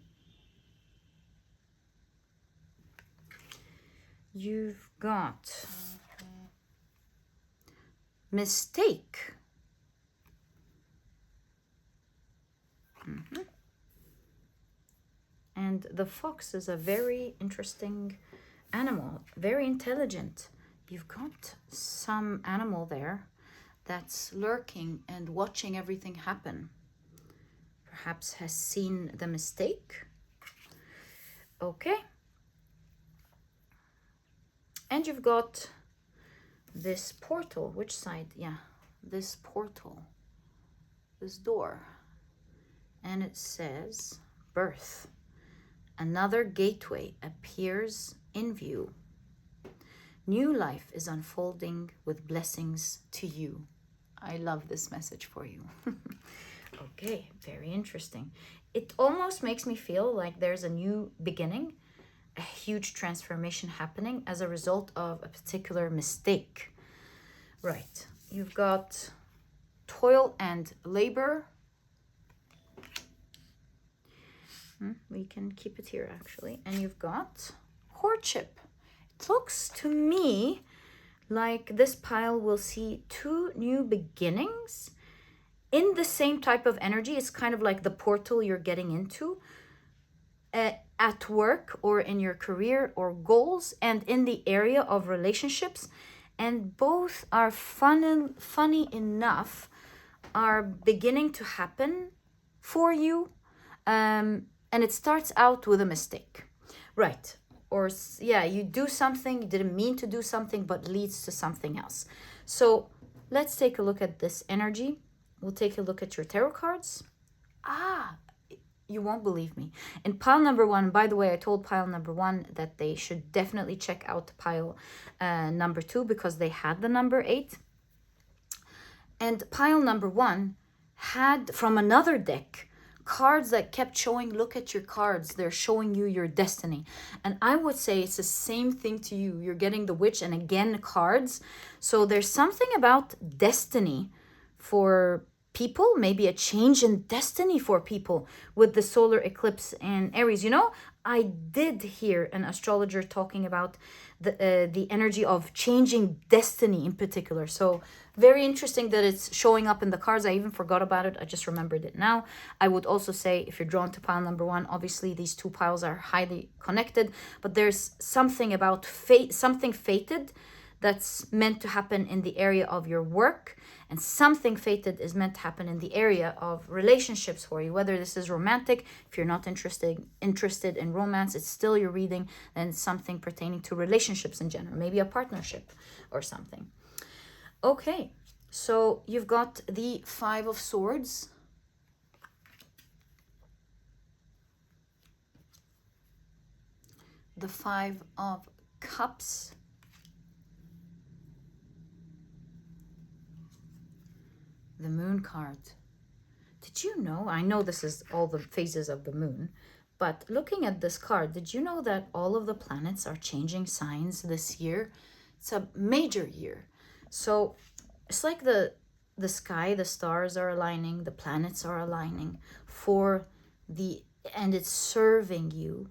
You've got mistake. And the fox is a very interesting animal, very intelligent. You've got some animal there that's lurking and watching everything happen. Perhaps has seen the mistake. Okay. And you've got this portal. Which side? Yeah, this portal, this door. And it says birth. Another gateway appears in view. New life is unfolding with blessings to you. I love this message for you. Okay, very interesting. It almost makes me feel like there's a new beginning, a huge transformation happening as a result of a particular mistake. Right, you've got toil and labor. We can keep it here actually. And you've got courtship. It looks to me like this pile will see 2 new beginnings in the same type of energy. It's kind of like the portal you're getting into at work or in your career or goals and in the area of relationships. And both are funny enough, are beginning to happen for you. And it starts out with a mistake, right? Or yeah, you do something, you didn't mean to do something, but leads to something else. So let's take a look at this energy. We'll take a look at your tarot cards. You won't believe me. In pile number 1, by the way, I told pile number 1 that they should definitely check out pile number 2 because they had the number 8. And pile number 1 had from another deck cards that kept showing, look at your cards, they're showing you your destiny. And I would say it's the same thing to you. You're getting the witch and again cards. So there's something about destiny for people, maybe a change in destiny for people with the solar eclipse in Aries. You know, I did hear an astrologer talking about the energy of changing destiny in particular. So very interesting that it's showing up in the cards. I even forgot about it. I just remembered it now. I would also say if you're drawn to pile number 1, obviously these 2 piles are highly connected, but there's something about fate, something fated that's meant to happen in the area of your work, and something fated is meant to happen in the area of relationships for you, whether this is romantic. If you're not interested in romance, it's still your reading, and something pertaining to relationships in general, maybe a partnership or something. Okay, so you've got the 5 of Swords, the 5 of Cups, the the moon card. Did you know, I know this is all the phases of the moon, but looking at this card, did you know that all of the planets are changing signs this year? It's a major year. So it's like the sky, the stars are aligning, the planets are aligning and it's serving you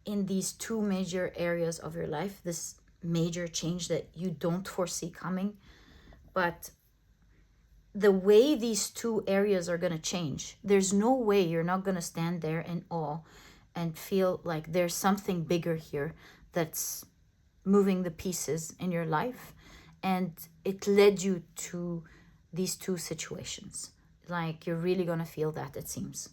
in these two major areas of your life, this major change that you don't foresee coming. But the way these two areas are going to change, there's no way you're not going to stand there in awe and feel like there's something bigger here that's moving the pieces in your life. And it led you to these two situations. Like you're really going to feel that, it seems.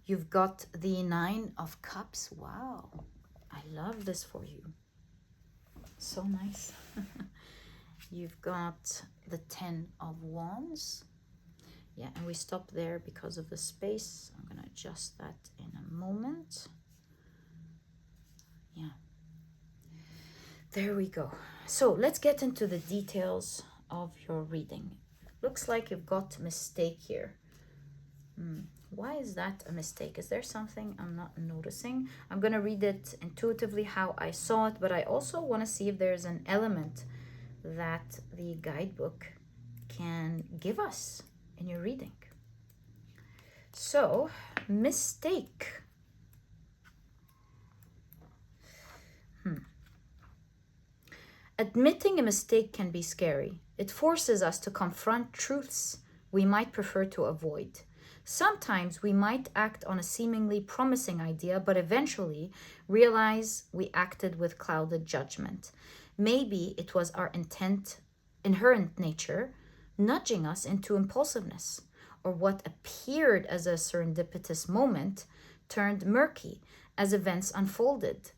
You've got the 9 of Cups. Wow, I love this for you. So nice. You've got the 10 of Wands. Yeah, and we stop there because of the space. I'm going to adjust that in a moment. Yeah. There we go. So let's get into the details of your reading. Looks like you've got a mistake here. Why is that a mistake? Is there something I'm not noticing? I'm going to read it intuitively how I saw it, but I also want to see if there's an element that the guidebook can give us in your reading. So, mistake. Admitting a mistake can be scary. It forces us to confront truths we might prefer to avoid. Sometimes we might act on a seemingly promising idea, but eventually realize we acted with clouded judgment. Maybe it was our inherent nature, nudging us into impulsiveness, or what appeared as a serendipitous moment turned murky as events unfolded.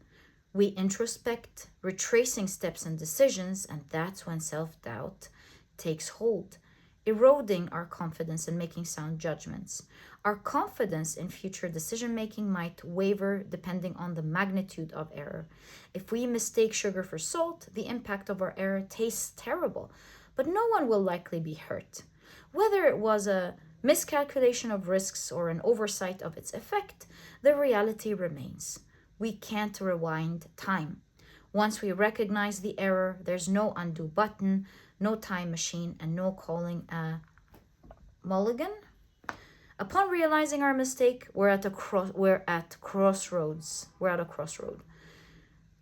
We introspect, retracing steps and decisions, and that's when self-doubt takes hold, eroding our confidence in making sound judgments. Our confidence in future decision-making might waver depending on the magnitude of error. If we mistake sugar for salt, the impact of our error tastes terrible, but no one will likely be hurt. Whether it was a miscalculation of risks or an oversight of its effect, the reality remains. We can't rewind time. Once we recognize the error, there's no undo button, no time machine, and no calling a mulligan. Upon realizing our mistake, we're at a crossroads. We're at a crossroad.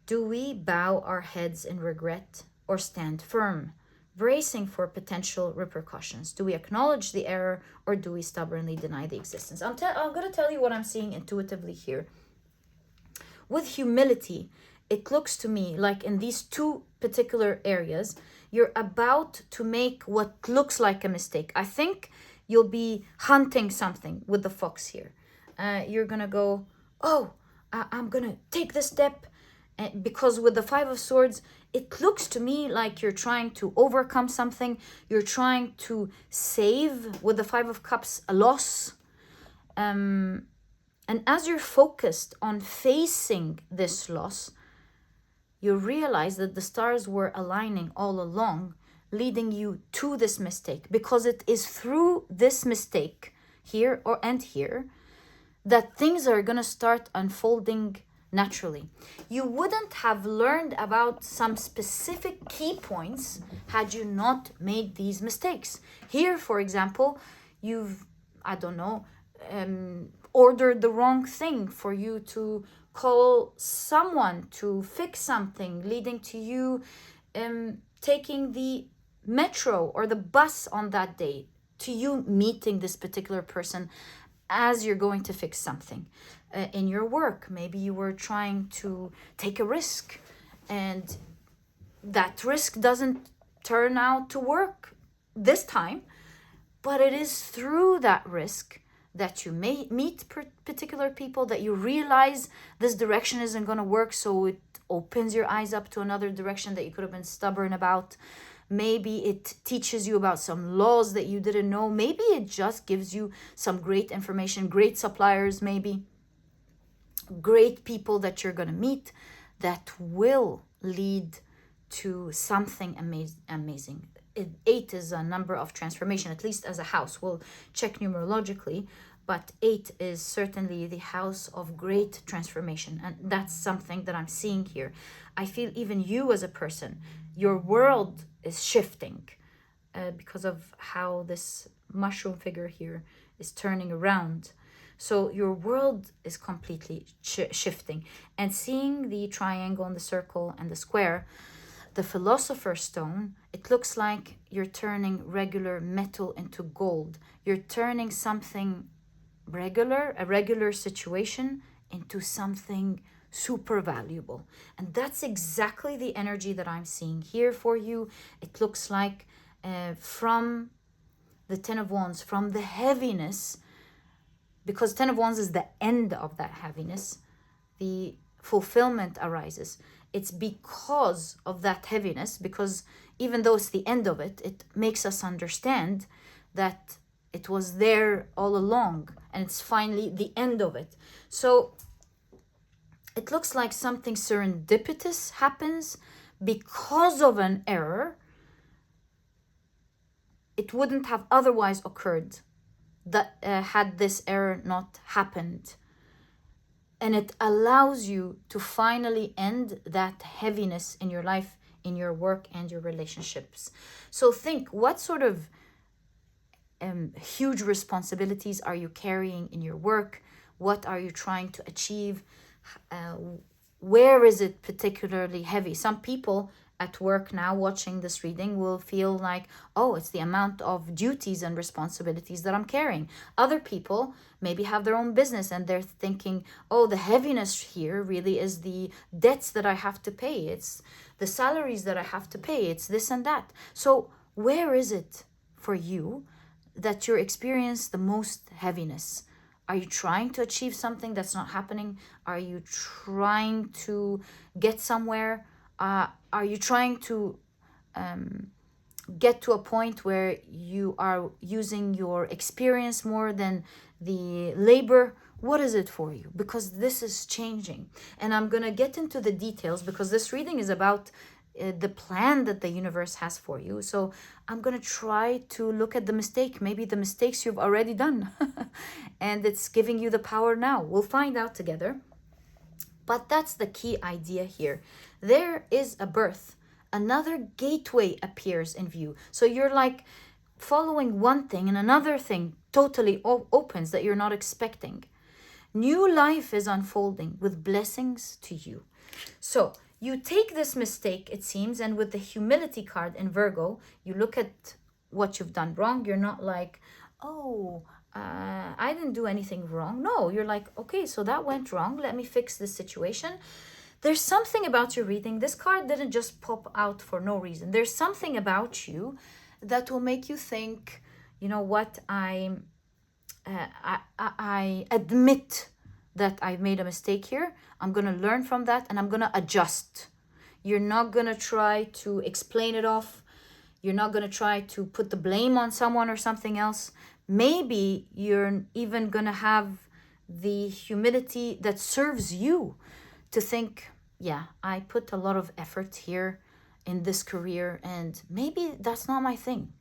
Do we bow our heads in regret or stand firm, bracing for potential repercussions? Do we acknowledge the error or do we stubbornly deny the existence? I'm going to tell you what I'm seeing intuitively here. With humility, it looks to me like in these two particular areas, you're about to make what looks like a mistake. I think you'll be hunting something with the fox here. You're going to go, I'm going to take this step. Because with the 5 of Swords, it looks to me like you're trying to overcome something. You're trying to save, with the 5 of Cups, a loss. And as you're focused on facing this loss, you realize that the stars were aligning all along, leading you to this mistake. Because it is through this mistake, here and here, that things are going to start unfolding naturally. You wouldn't have learned about some specific key points had you not made these mistakes. Here, for example, you've, ordered the wrong thing for you to call someone to fix something, leading to you taking the metro or the bus on that day, to you meeting this particular person as you're going to fix something. In your work, maybe you were trying to take a risk and that risk doesn't turn out to work this time, but it is through that risk that you may meet particular people, that you realize this direction isn't going to work, so it opens your eyes up to another direction that you could have been stubborn about. Maybe it teaches you about some laws that you didn't know. Maybe it just gives you some great information, great suppliers, maybe great people that you're going to meet that will lead to something amazing. 8 is a number of transformation, at least as a house. We'll check numerologically, but 8 is certainly the house of great transformation. And that's something that I'm seeing here. I feel even you as a person, your world is shifting because of how this mushroom figure here is turning around. So your world is completely shifting. And seeing the triangle and the circle and the square, the Philosopher's Stone, it looks like you're turning regular metal into gold. You're turning something regular, a regular situation, into something super valuable. And that's exactly the energy that I'm seeing here for you. It looks like from the Ten of Wands, from the heaviness, because Ten of Wands is the end of that heaviness, the fulfillment arises. It's because of that heaviness, because even though it's the end of it, it makes us understand that it was there all along and it's finally the end of it. So it looks like something serendipitous happens because of an error. It wouldn't have otherwise occurred that had this error not happened. And it allows you to finally end that heaviness in your life, in your work, and your relationships. So think, what sort of huge responsibilities are you carrying in your work? What are you trying to achieve? Where is it particularly heavy? Some people at work now watching this reading will feel like, oh, it's the amount of duties and responsibilities that I'm carrying. Other people maybe have their own business and they're thinking, oh, the heaviness here really is the debts that I have to pay. It's the salaries that I have to pay. It's this and that. So where is it for you that you're experiencing the most heaviness? Are you trying to achieve something that's not happening? Are you trying to get somewhere? Are you trying to get to a point where you are using your experience more than the labor? What is it for you? Because this is changing. And I'm going to get into the details because this reading is about the plan that the universe has for you. So I'm going to try to look at the mistake, maybe the mistakes you've already done. And it's giving you the power now. We'll find out together. But that's the key idea here. There is a birth. Another gateway appears in view. So you're like following one thing and another thing totally opens that you're not expecting. New life is unfolding with blessings to you. So you take this mistake, it seems, and with the humility card in Virgo, you look at what you've done wrong. You're not like, oh, I didn't do anything wrong. No, you're like, okay, so that went wrong. Let me fix this situation. There's something about your reading. This card didn't just pop out for no reason. There's something about you that will make you think, you know what, I admit that I've made a mistake here. I'm going to learn from that and I'm going to adjust. You're not going to try to explain it off. You're not going to try to put the blame on someone or something else. Maybe you're even going to have the humility that serves you to think, yeah, I put a lot of effort here in this career and maybe that's not my thing.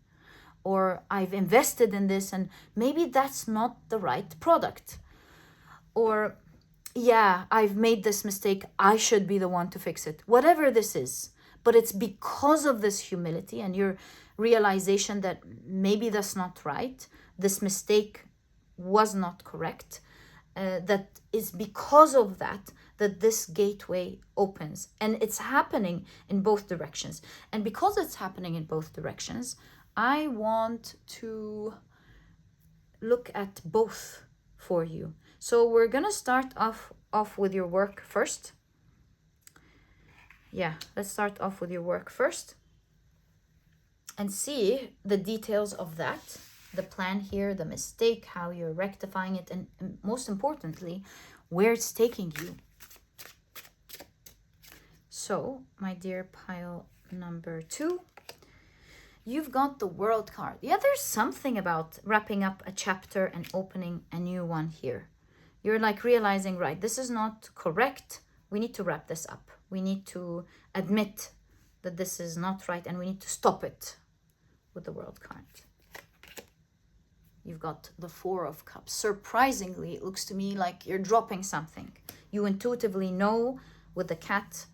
Or I've invested in this and maybe that's not the right product. Or, yeah, I've made this mistake. I should be the one to fix it. Whatever this is. But it's because of this humility and your realization that maybe that's not right. This mistake was not correct. That is because of that this gateway opens. And it's happening in both directions. And because it's happening in both directions, I want to look at both for you. So we're going to start off with your work first. Yeah, let's start off with your work first and see the details of that, the plan here, the mistake, how you're rectifying it, and most importantly, where it's taking you. So, my dear pile number 2, you've got the World card. Yeah, there's something about wrapping up a chapter and opening a new one here. You're like realizing, right, this is not correct. We need to wrap this up. We need to admit that this is not right and we need to stop it. with the World card. You've got the Four of Cups. Surprisingly, it looks to me like you're dropping something. You intuitively know with the cat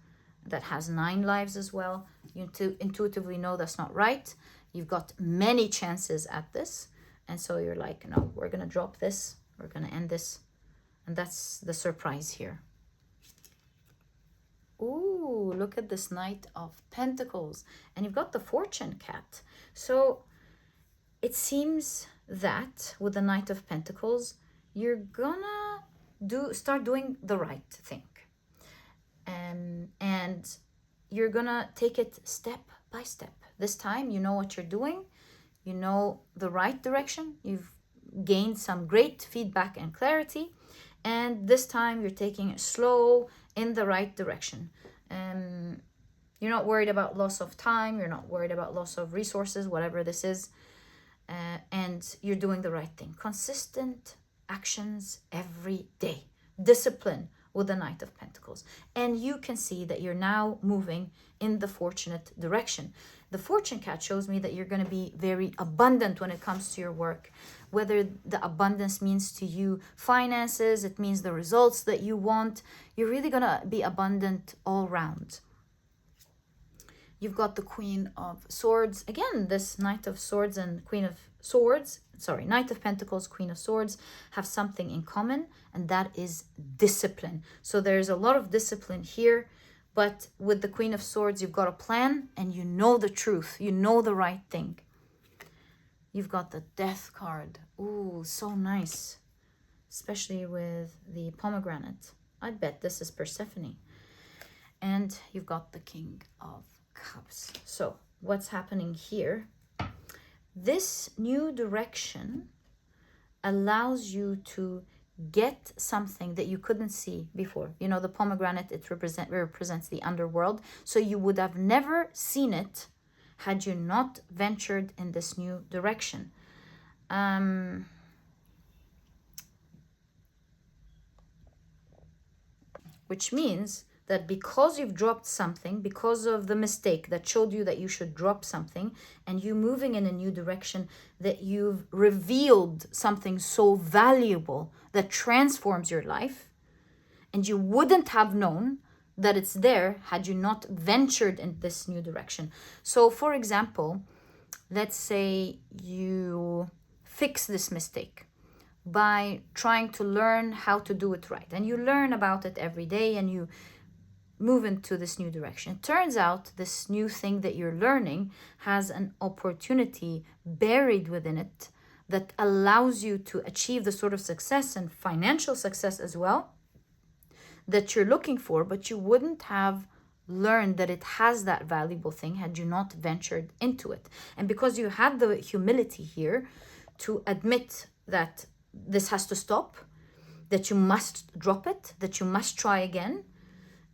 that has 9 lives as well. You intuitively know that's not right. You've got many chances at this. And so you're like, no, we're going to drop this. We're going to end this. And that's the surprise here. Ooh, look at this Knight of Pentacles. And you've got the Fortune cat. So it seems that with the Knight of Pentacles, you're gonna start doing the right thing. And you're gonna take it step by step. This time you know what you're doing. You know the right direction. You've gained some great feedback and clarity. And this time you're taking it slow in the right direction. You're not worried about loss of time. You're not worried about loss of resources, whatever this is. And you're doing the right thing. Consistent actions every day. Discipline with the Knight of Pentacles. And you can see that you're now moving in the fortunate direction. The Fortune cat shows me that you're going to be very abundant when it comes to your work. Whether the abundance means to you finances, it means the results that you want. You're really going to be abundant all round. You've got the Queen of Swords. Again, this Knight of Swords and Queen of Swords, Knight of Pentacles, Queen of Swords have something in common, and that is discipline. So there's a lot of discipline here, but with the Queen of Swords, you've got a plan and you know the truth. You know the right thing. You've got the Death card. Ooh, so nice, especially with the pomegranate. I bet this is Persephone. And you've got the King of Cups. So what's happening here? This new direction allows you to get something that you couldn't see before. You know, the pomegranate, it represents the underworld. So you would have never seen it had you not ventured in this new direction. Which means that because you've dropped something, because of the mistake that showed you that you should drop something, and you moving in a new direction, that you've revealed something so valuable that transforms your life, and you wouldn't have known that it's there had you not ventured in this new direction. So for example, let's say you fix this mistake by trying to learn how to do it right, and you learn about it every day, and you move into this new direction. It turns out this new thing that you're learning has an opportunity buried within it that allows you to achieve the sort of success and financial success as well that you're looking for, but you wouldn't have learned that it has that valuable thing had you not ventured into it. And because you had the humility here to admit that this has to stop, that you must drop it, that you must try again,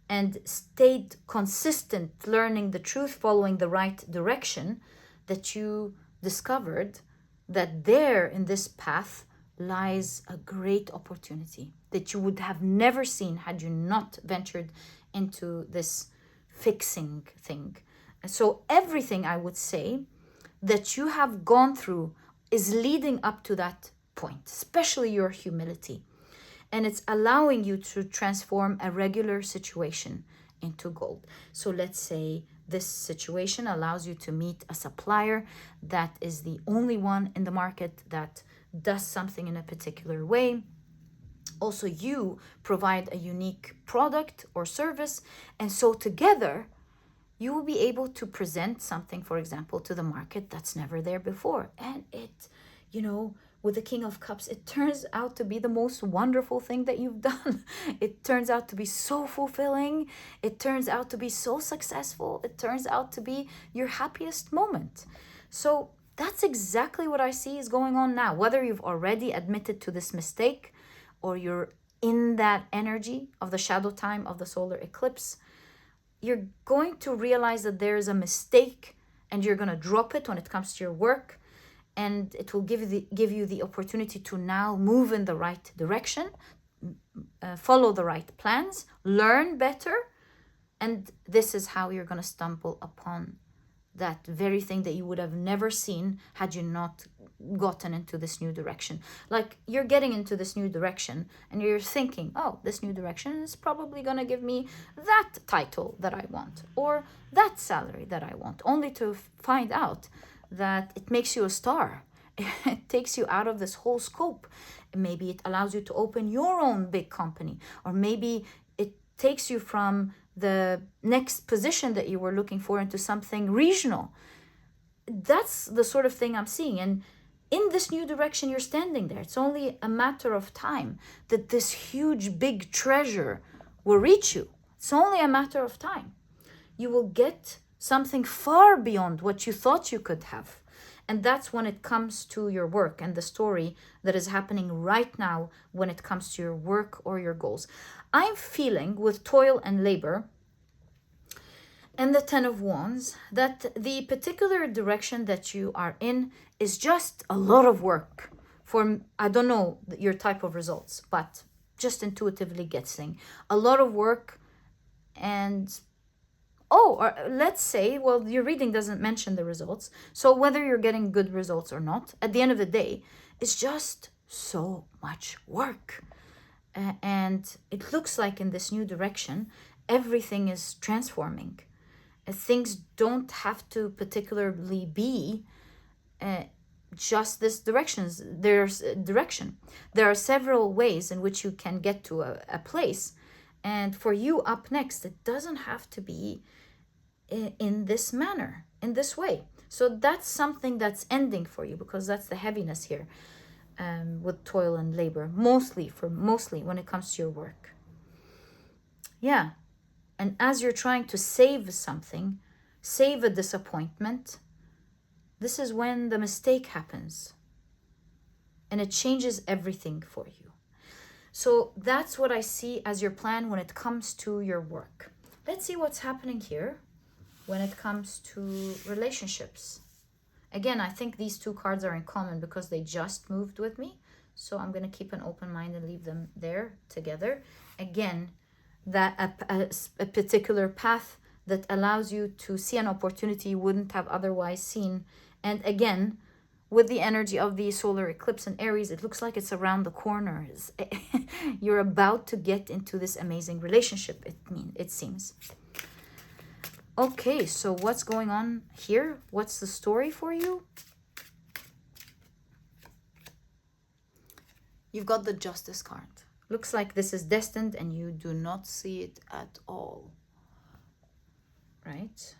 and stayed consistent, learning the truth, following the right direction, that you discovered that there in this path lies a great opportunity that you would have never seen had you not ventured into this fixing thing. So everything I would say that you have gone through is leading up to that point, especially your humility. And it's allowing you to transform a regular situation into gold. So let's say this situation allows you to meet a supplier that is the only one in the market that does something in a particular way. Also, you provide a unique product or service. And so together, you will be able to present something, for example, to the market that's never there before. And it, with the King of Cups, it turns out to be the most wonderful thing that you've done. It turns out to be so fulfilling. It turns out to be so successful. It turns out to be your happiest moment. So that's exactly what I see is going on now. Whether you've already admitted to this mistake or you're in that energy of the shadow time of the solar eclipse, you're going to realize that there is a mistake and you're going to drop it when it comes to your work. And it will give you the opportunity to now move in the right direction, follow the right plans, learn better. And this is how you're going to stumble upon that very thing that you would have never seen had you not gotten into this new direction. Like you're getting into this new direction and you're thinking, oh, this new direction is probably going to give me that title that I want or that salary that I want, only to find out that it makes you a star. It takes you out of this whole scope. Maybe it allows you to open your own big company, or maybe it takes you from the next position that you were looking for into something regional. That's the sort of thing I'm seeing. And in this new direction, you're standing there. It's only a matter of time that this huge, big treasure will reach you. It's only a matter of time. You will get something far beyond what you thought you could have. And that's when it comes to your work and the story that is happening right now when it comes to your work or your goals. I'm feeling with toil and labor and the Ten of Wands that the particular direction that you are in is just a lot of work for, I don't know your type of results, but just intuitively guessing. A lot of work and or let's say, well, your reading doesn't mention the results. So whether you're getting good results or not, at the end of the day, it's just so much work. And it looks like in this new direction, everything is transforming. Things don't have to particularly be just this directions. There's direction. There are several ways in which you can get to a place. And for you up next, it doesn't have to be in this manner, in this way. So that's something that's ending for you, because that's the heaviness here with toil and labor, mostly when it comes to your work. Yeah. And as you're trying to save something, save a disappointment, this is when the mistake happens. And it changes everything for you. So that's what I see as your plan when it comes to your work. Let's see what's happening here when it comes to relationships. Again, I think these two cards are in common because they just moved with me. So I'm going to keep an open mind and leave them there together. Again, that a particular path that allows you to see an opportunity you wouldn't have otherwise seen. And again, with the energy of the solar eclipse in Aries, it looks like it's around the corner. You're about to get into this amazing relationship, it seems. Okay, so what's going on here? What's the story for you? You've got the Justice card. Looks like this is destined and you do not see it at all. Right?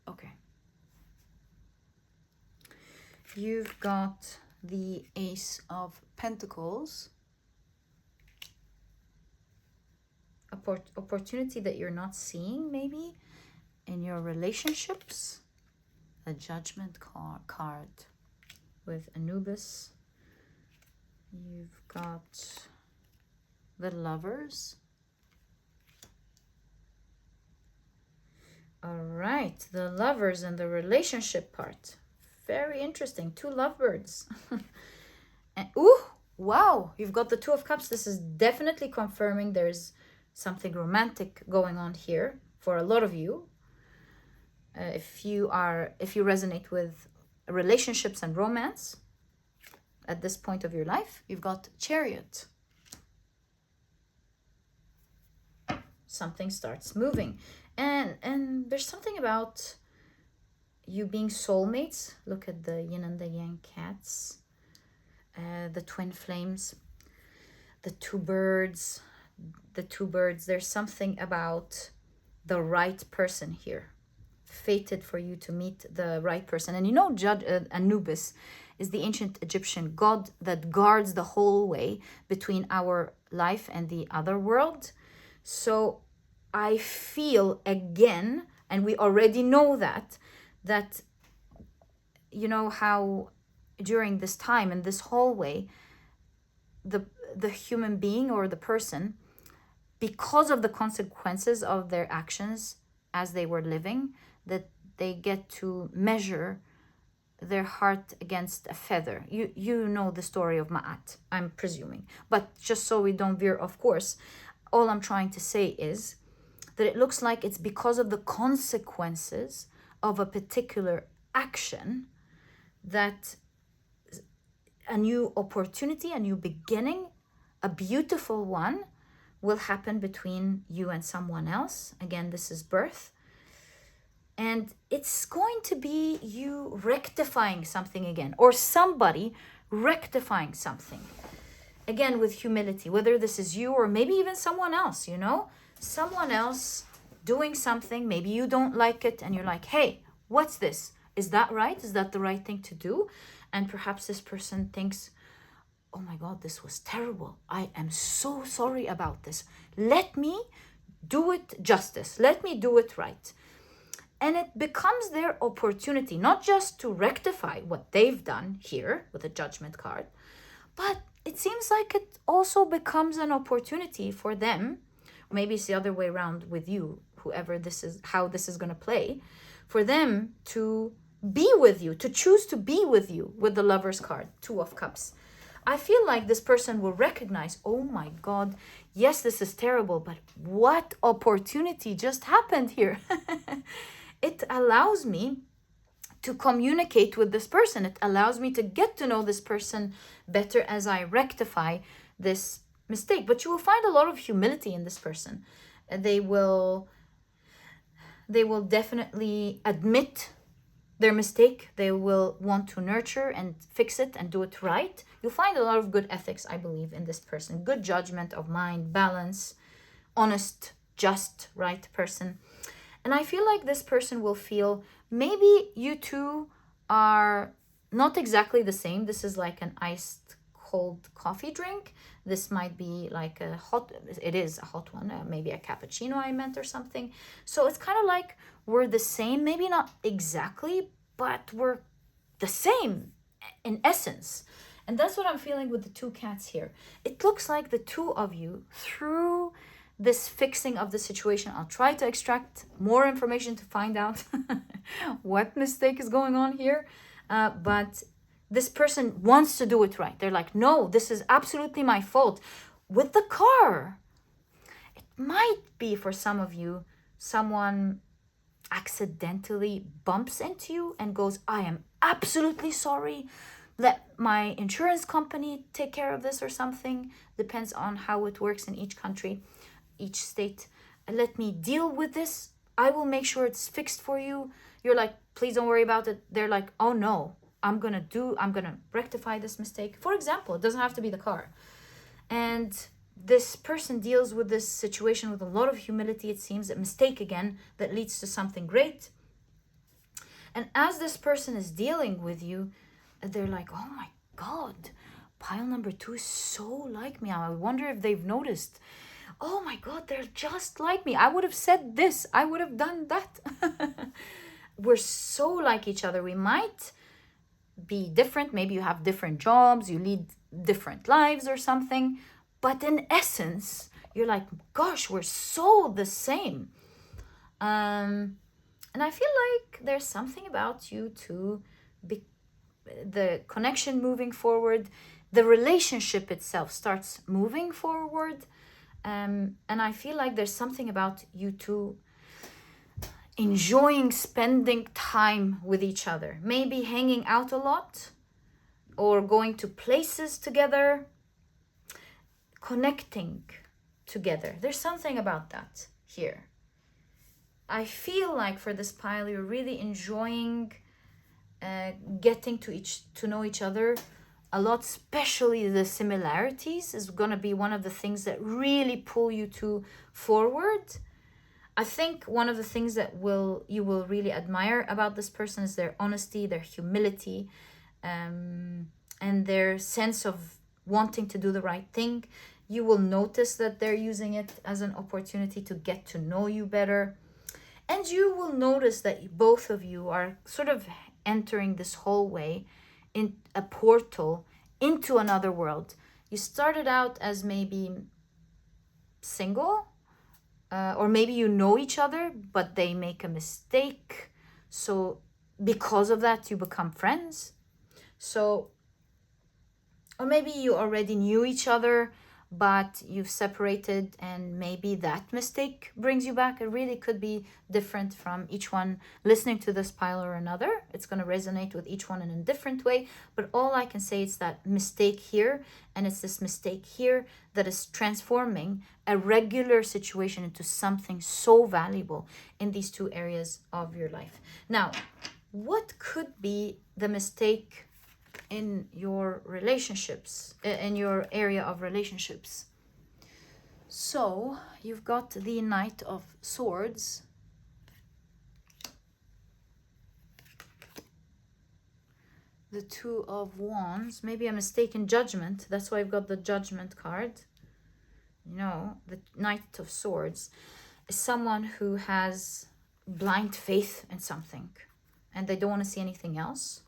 Okay. You've got the Ace of Pentacles. Opportunity that you're not seeing, maybe, in your relationships. A Judgment card with Anubis. You've got the Lovers. All right, the Lovers and the relationship part. Very interesting. Two lovebirds. And ooh, wow, you've got the Two of Cups. This is definitely confirming there's something romantic going on here for a lot of you. If you resonate with relationships and romance at this point of your life, you've got Chariot. Something starts moving. And there's something about you being soulmates. Look at the yin and the yang cats, the twin flames, the two birds. There's something about the right person here, fated for you to meet the right person. And you know, Anubis is the ancient Egyptian god that guards the whole way between our life and the other world. So I feel again, and we already know that you know how during this time in this hallway, the human being or the person, because of the consequences of their actions as they were living, that they get to measure their heart against a feather. You know the story of Ma'at, I'm presuming. But just so we don't veer off course, all I'm trying to say is that it looks like it's because of the consequences of a particular action that a new opportunity, a new beginning, a beautiful one will happen between you and someone else. Again, this is birth. And it's going to be you rectifying something again, or somebody rectifying something. Again, with humility, whether this is you or maybe even someone else, you know? Someone else doing something, maybe you don't like it, and you're like, hey, what's this? Is that right? Is that the right thing to do? And perhaps this person thinks, oh my God, this was terrible. I am so sorry about this. Let me do it justice. Let me do it right. And it becomes their opportunity, not just to rectify what they've done here with a judgment card, but it seems like it also becomes an opportunity for them. Maybe it's the other way around with you, whoever this is, how this is going to play, for them to be with you, to choose to be with you with the Lover's card, Two of Cups. I feel like this person will recognize, oh my God, yes, this is terrible, but what opportunity just happened here? It allows me to communicate with this person. It allows me to get to know this person better as I rectify this mistake. But you will find a lot of humility in this person. They will definitely admit their mistake. They will want to nurture and fix it and do it right. You'll find a lot of good ethics, I believe, in this person. Good judgment of mind, balance, honest, just, right person. And I feel like this person will feel maybe you two are not exactly the same. This is like an iced cold coffee drink. This might be like it is a hot one, maybe a cappuccino I meant or something. So it's kind of like we're the same, maybe not exactly, but we're the same in essence. And that's what I'm feeling with the two cats here. It looks like the two of you, through this fixing of the situation, I'll try to extract more information to find out what mistake is going on here. But this person wants to do it right. They're like, no, this is absolutely my fault. With the car, it might be for some of you, someone accidentally bumps into you and goes, I am absolutely sorry. Let my insurance company take care of this or something. Depends on how it works in each country, each state. Let me deal with this. I will make sure it's fixed for you. You're like, please don't worry about it. They're like, oh no, I'm gonna rectify this mistake. For example, it doesn't have to be the car. And this person deals with this situation with a lot of humility. It seems a mistake again that leads to something great. And as this person is dealing with you, they're like, oh my God, pile number 2 is so like me. I wonder if they've noticed. Oh my God, they're just like me. I would have said this. I would have done that. We're so like each other. We might be different. Maybe you have different jobs. You lead different lives or something. But in essence, you're like, gosh, we're so the same. And I feel like there's something about you too. The connection moving forward. The relationship itself starts moving forward. And I feel like there's something about you two enjoying spending time with each other. Maybe hanging out a lot or going to places together, connecting together. There's something about that here. I feel like for this pile, you're really enjoying getting to know each other a lot, especially the similarities is going to be one of the things that really pull you two forward. I think one of the things that you will really admire about this person is their honesty, their humility, and their sense of wanting to do the right thing. You will notice that they're using it as an opportunity to get to know you better. And you will notice that both of you are sort of entering this hallway in a portal into another world. You started out as maybe single, or maybe you know each other, but they make a mistake. So because of that, you become friends. So, or maybe you already knew each other, but you've separated, and maybe that mistake brings you back. It really could be different from each one listening to this pile or another. It's going to resonate with each one in a different way. But all I can say is that mistake here, and it's this mistake here that is transforming a regular situation into something so valuable in these two areas of your life. Now, what could be the mistake in your relationships, in your area of relationships? So you've got the Knight of Swords, the Two of Wands, maybe a mistake in judgment. That's why I've got the Judgment card. You know, the Knight of Swords is someone who has blind faith in something and they don't want to see anything else.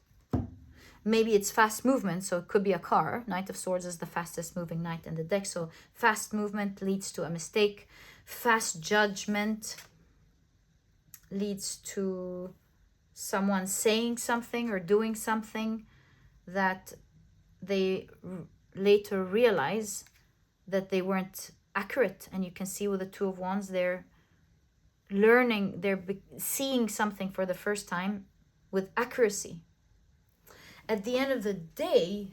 Maybe it's fast movement, so it could be a car. Knight of Swords is the fastest moving knight in the deck. So fast movement leads to a mistake. Fast judgment leads to someone saying something or doing something that they later realize that they weren't accurate. And you can see with the Two of Wands, they're learning, they're seeing something for the first time with accuracy. At the end of the day,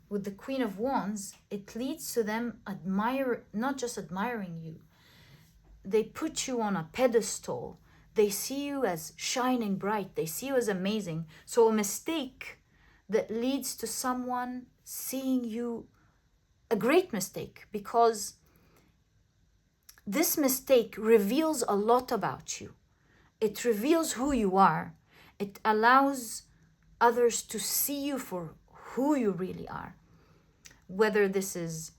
with the Queen of Wands, it leads to them not just admiring you. They put you on a pedestal. They see you as shining bright. They see you as amazing. So a mistake that leads to someone seeing you, a great mistake, because this mistake reveals a lot about you. It reveals who you are. It allows others to see you for who you really are. Whether this is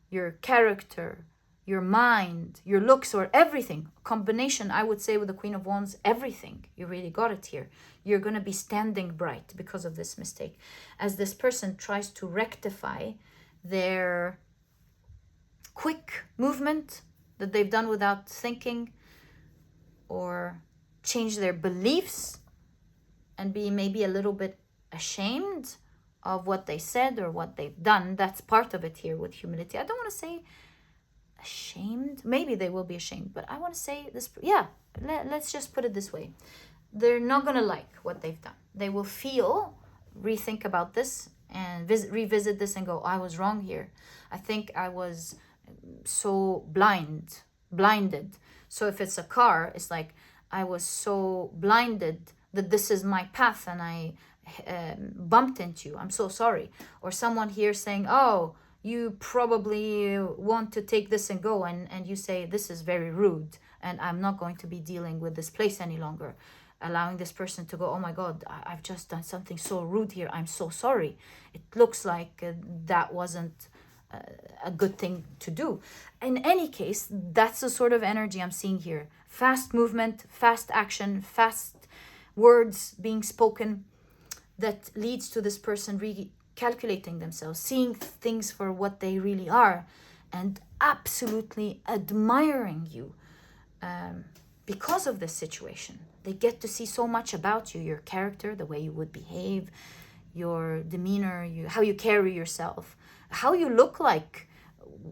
your character, your mind, your looks, or everything. Combination, I would say, with the Queen of Wands, everything. You really got it here. You're going to be standing bright because of this mistake. As this person tries to rectify their quick movement that they've done without thinking, or change their beliefs and be maybe a little bit ashamed of what they said or what they've done. That's part of it here with humility. I don't want to say ashamed. Maybe they will be ashamed, but I want to say this. Yeah, let's just put it this way. They're not going to like what they've done. They will rethink about this and revisit this and go, I was wrong here. I think I was so blinded. So if it's a car, it's like, I was so blinded that this is my path and I bumped into you. I'm so sorry. Or someone here saying, oh, you probably want to take this and go. And you say, this is very rude and I'm not going to be dealing with this place any longer. Allowing this person to go, oh my God, I've just done something so rude here. I'm so sorry. It looks like that wasn't a good thing to do. In any case, that's the sort of energy I'm seeing here. Fast movement, fast action, fast words being spoken that leads to this person recalculating themselves, seeing things for what they really are, and absolutely admiring you because of this situation. They get to see so much about you, your character, the way you would behave, your demeanor, how you carry yourself, how you look like,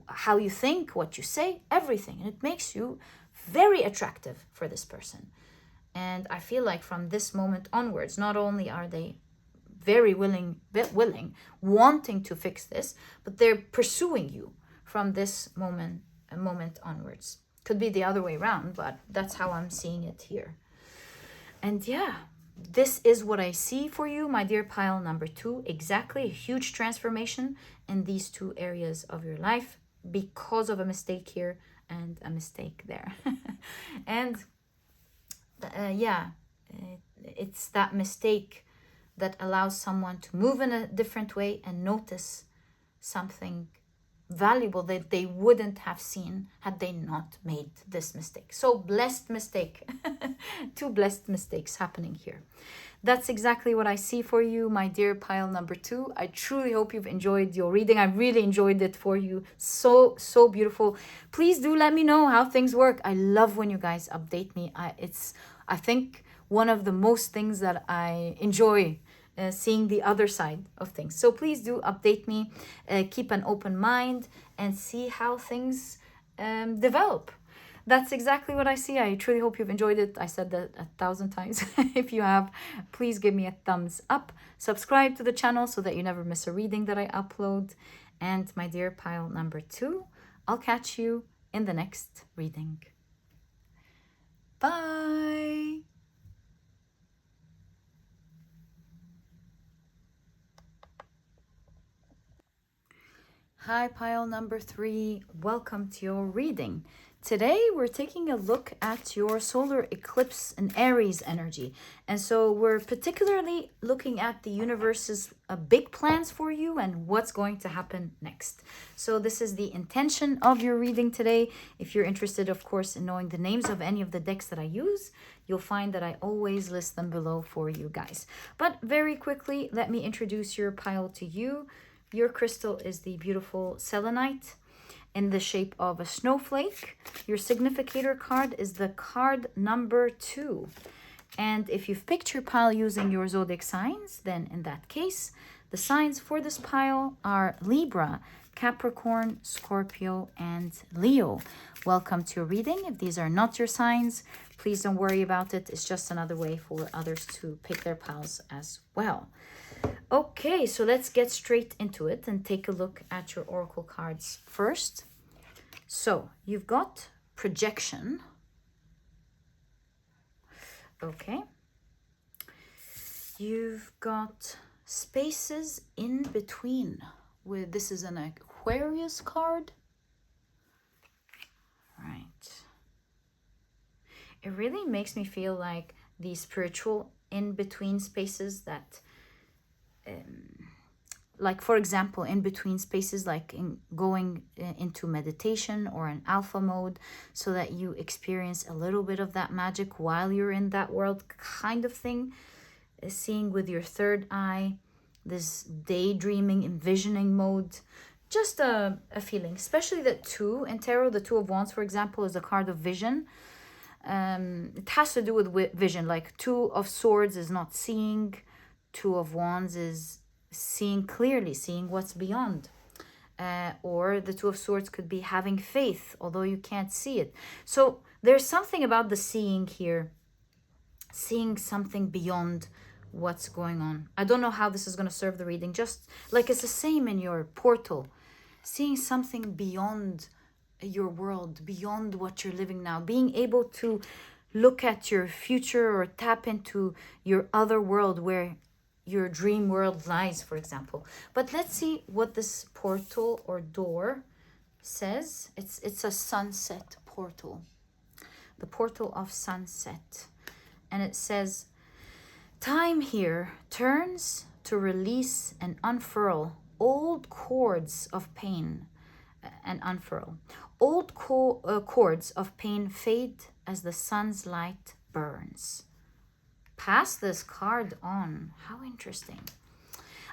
how you think, what you say, everything. And it makes you very attractive for this person. And I feel like from this moment onwards, not only are they very willing, wanting to fix this, but they're pursuing you from this moment onwards. Could be the other way around, but that's how I'm seeing it here. And yeah, this is what I see for you, my dear pile number 2. Exactly, a huge transformation in these two areas of your life because of a mistake here and a mistake there. And it's that mistake that allows someone to move in a different way and notice something valuable that they wouldn't have seen had they not made this mistake. So blessed mistake. 2 blessed mistakes happening here. That's exactly what I see for you, my dear pile number 2. I truly hope you've enjoyed your reading. I really enjoyed it for you. So beautiful. Please do let me know how things work. I love when you guys update me. I think one of the most things that I enjoy, seeing the other side of things. So please do update me, keep an open mind, and see how things develop. That's exactly what I see. I truly hope you've enjoyed it. I said that 1,000 times. If you have, please give me a thumbs up. Subscribe to the channel so that you never miss a reading that I upload. And my dear pile number 2, I'll catch you in the next reading. Bye! Hi, pile number 3. Welcome to your reading. Today, we're taking a look at your solar eclipse and Aries energy. And so we're particularly looking at the universe's big plans for you and what's going to happen next. So this is the intention of your reading today. If you're interested, of course, in knowing the names of any of the decks that I use, you'll find that I always list them below for you guys. But very quickly, let me introduce your pile to you. Your crystal is the beautiful Selenite in the shape of a snowflake. Your significator card is the card number 2. And if you've picked your pile using your zodiac signs, then in that case, the signs for this pile are Libra, Capricorn, Scorpio, and Leo. Welcome to your reading. If these are not your signs, please don't worry about it. It's just another way for others to pick their piles as well. Okay, so let's get straight into it and take a look at your oracle cards first. So you've got projection. Okay. You've got spaces in between. This is an Aquarius card. Right. It really makes me feel like the spiritual in-between spaces that like, for example, in between spaces, like in going into meditation or an alpha mode, so that you experience a little bit of that magic while you're in that world kind of thing. Seeing with your third eye, this daydreaming, envisioning mode. Just a feeling, especially that 2 in tarot, the 2 of Wands, for example, is a card of vision. It has to do with vision, like 2 of Swords is not seeing, 2 of Wands is seeing clearly, seeing what's beyond. Or the 2 of Swords could be having faith, although you can't see it. So there's something about the seeing here, seeing something beyond what's going on. I don't know how this is going to serve the reading, just like it's the same in your portal. Seeing something beyond your world, beyond what you're living now, being able to look at your future or tap into your other world where your dream world lies, for example. But let's see what this portal or door says. It's a sunset portal, the portal of sunset. And it says, time here turns to release and unfurl old cords of pain and unfurl. Old cords of pain fade as the sun's light burns. Pass this card on. How interesting.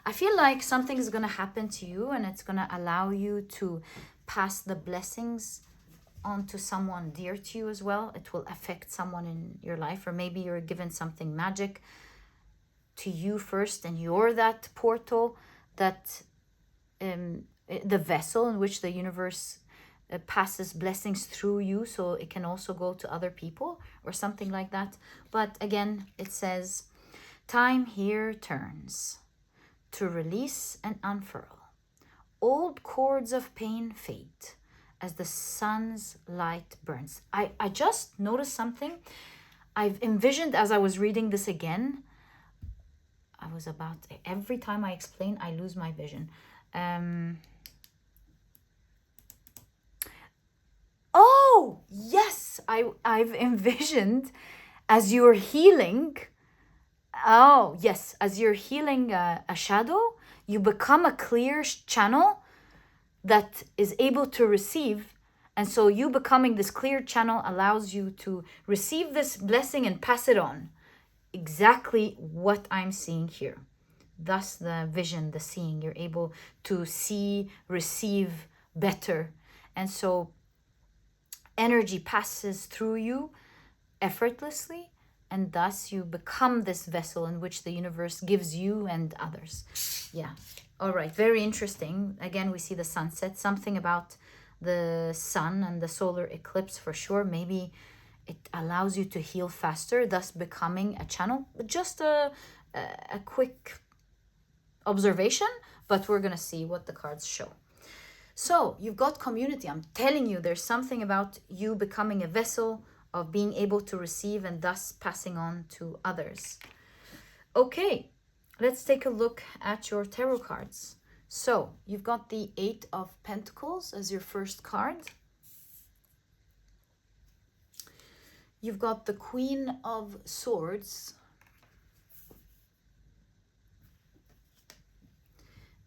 I feel like something is going to happen to you and it's going to allow you to pass the blessings on to someone dear to you as well. It will affect someone in your life, or maybe you're given something magic to you first and you're that portal, that the vessel in which the universe passes blessings through you, so it can also go to other people or something like that. But again, it says, time here turns to release and unfurl. Old cords of pain fade as the sun's light burns. I just noticed something. I've envisioned as I was reading this again. Every time I explain, I lose my vision. Oh, yes, I've envisioned as you're healing. Oh, yes, as you're healing a shadow, you become a clear channel that is able to receive. And so you becoming this clear channel allows you to receive this blessing and pass it on. Exactly what I'm seeing here. Thus the vision, the seeing, you're able to see, receive better. And so energy passes through you effortlessly, and thus you become this vessel in which the universe gives you and others. Yeah. All right. Very interesting. Again, we see the sunset, something about the sun and the solar eclipse for sure. Maybe it allows you to heal faster, thus becoming a channel. Just a quick observation, but we're going to see what the cards show. So you've got community. I'm telling you, there's something about you becoming a vessel, of being able to receive and thus passing on to others. Okay, let's take a look at your tarot cards. So you've got the 8 of Pentacles as your first card. You've got the Queen of Swords,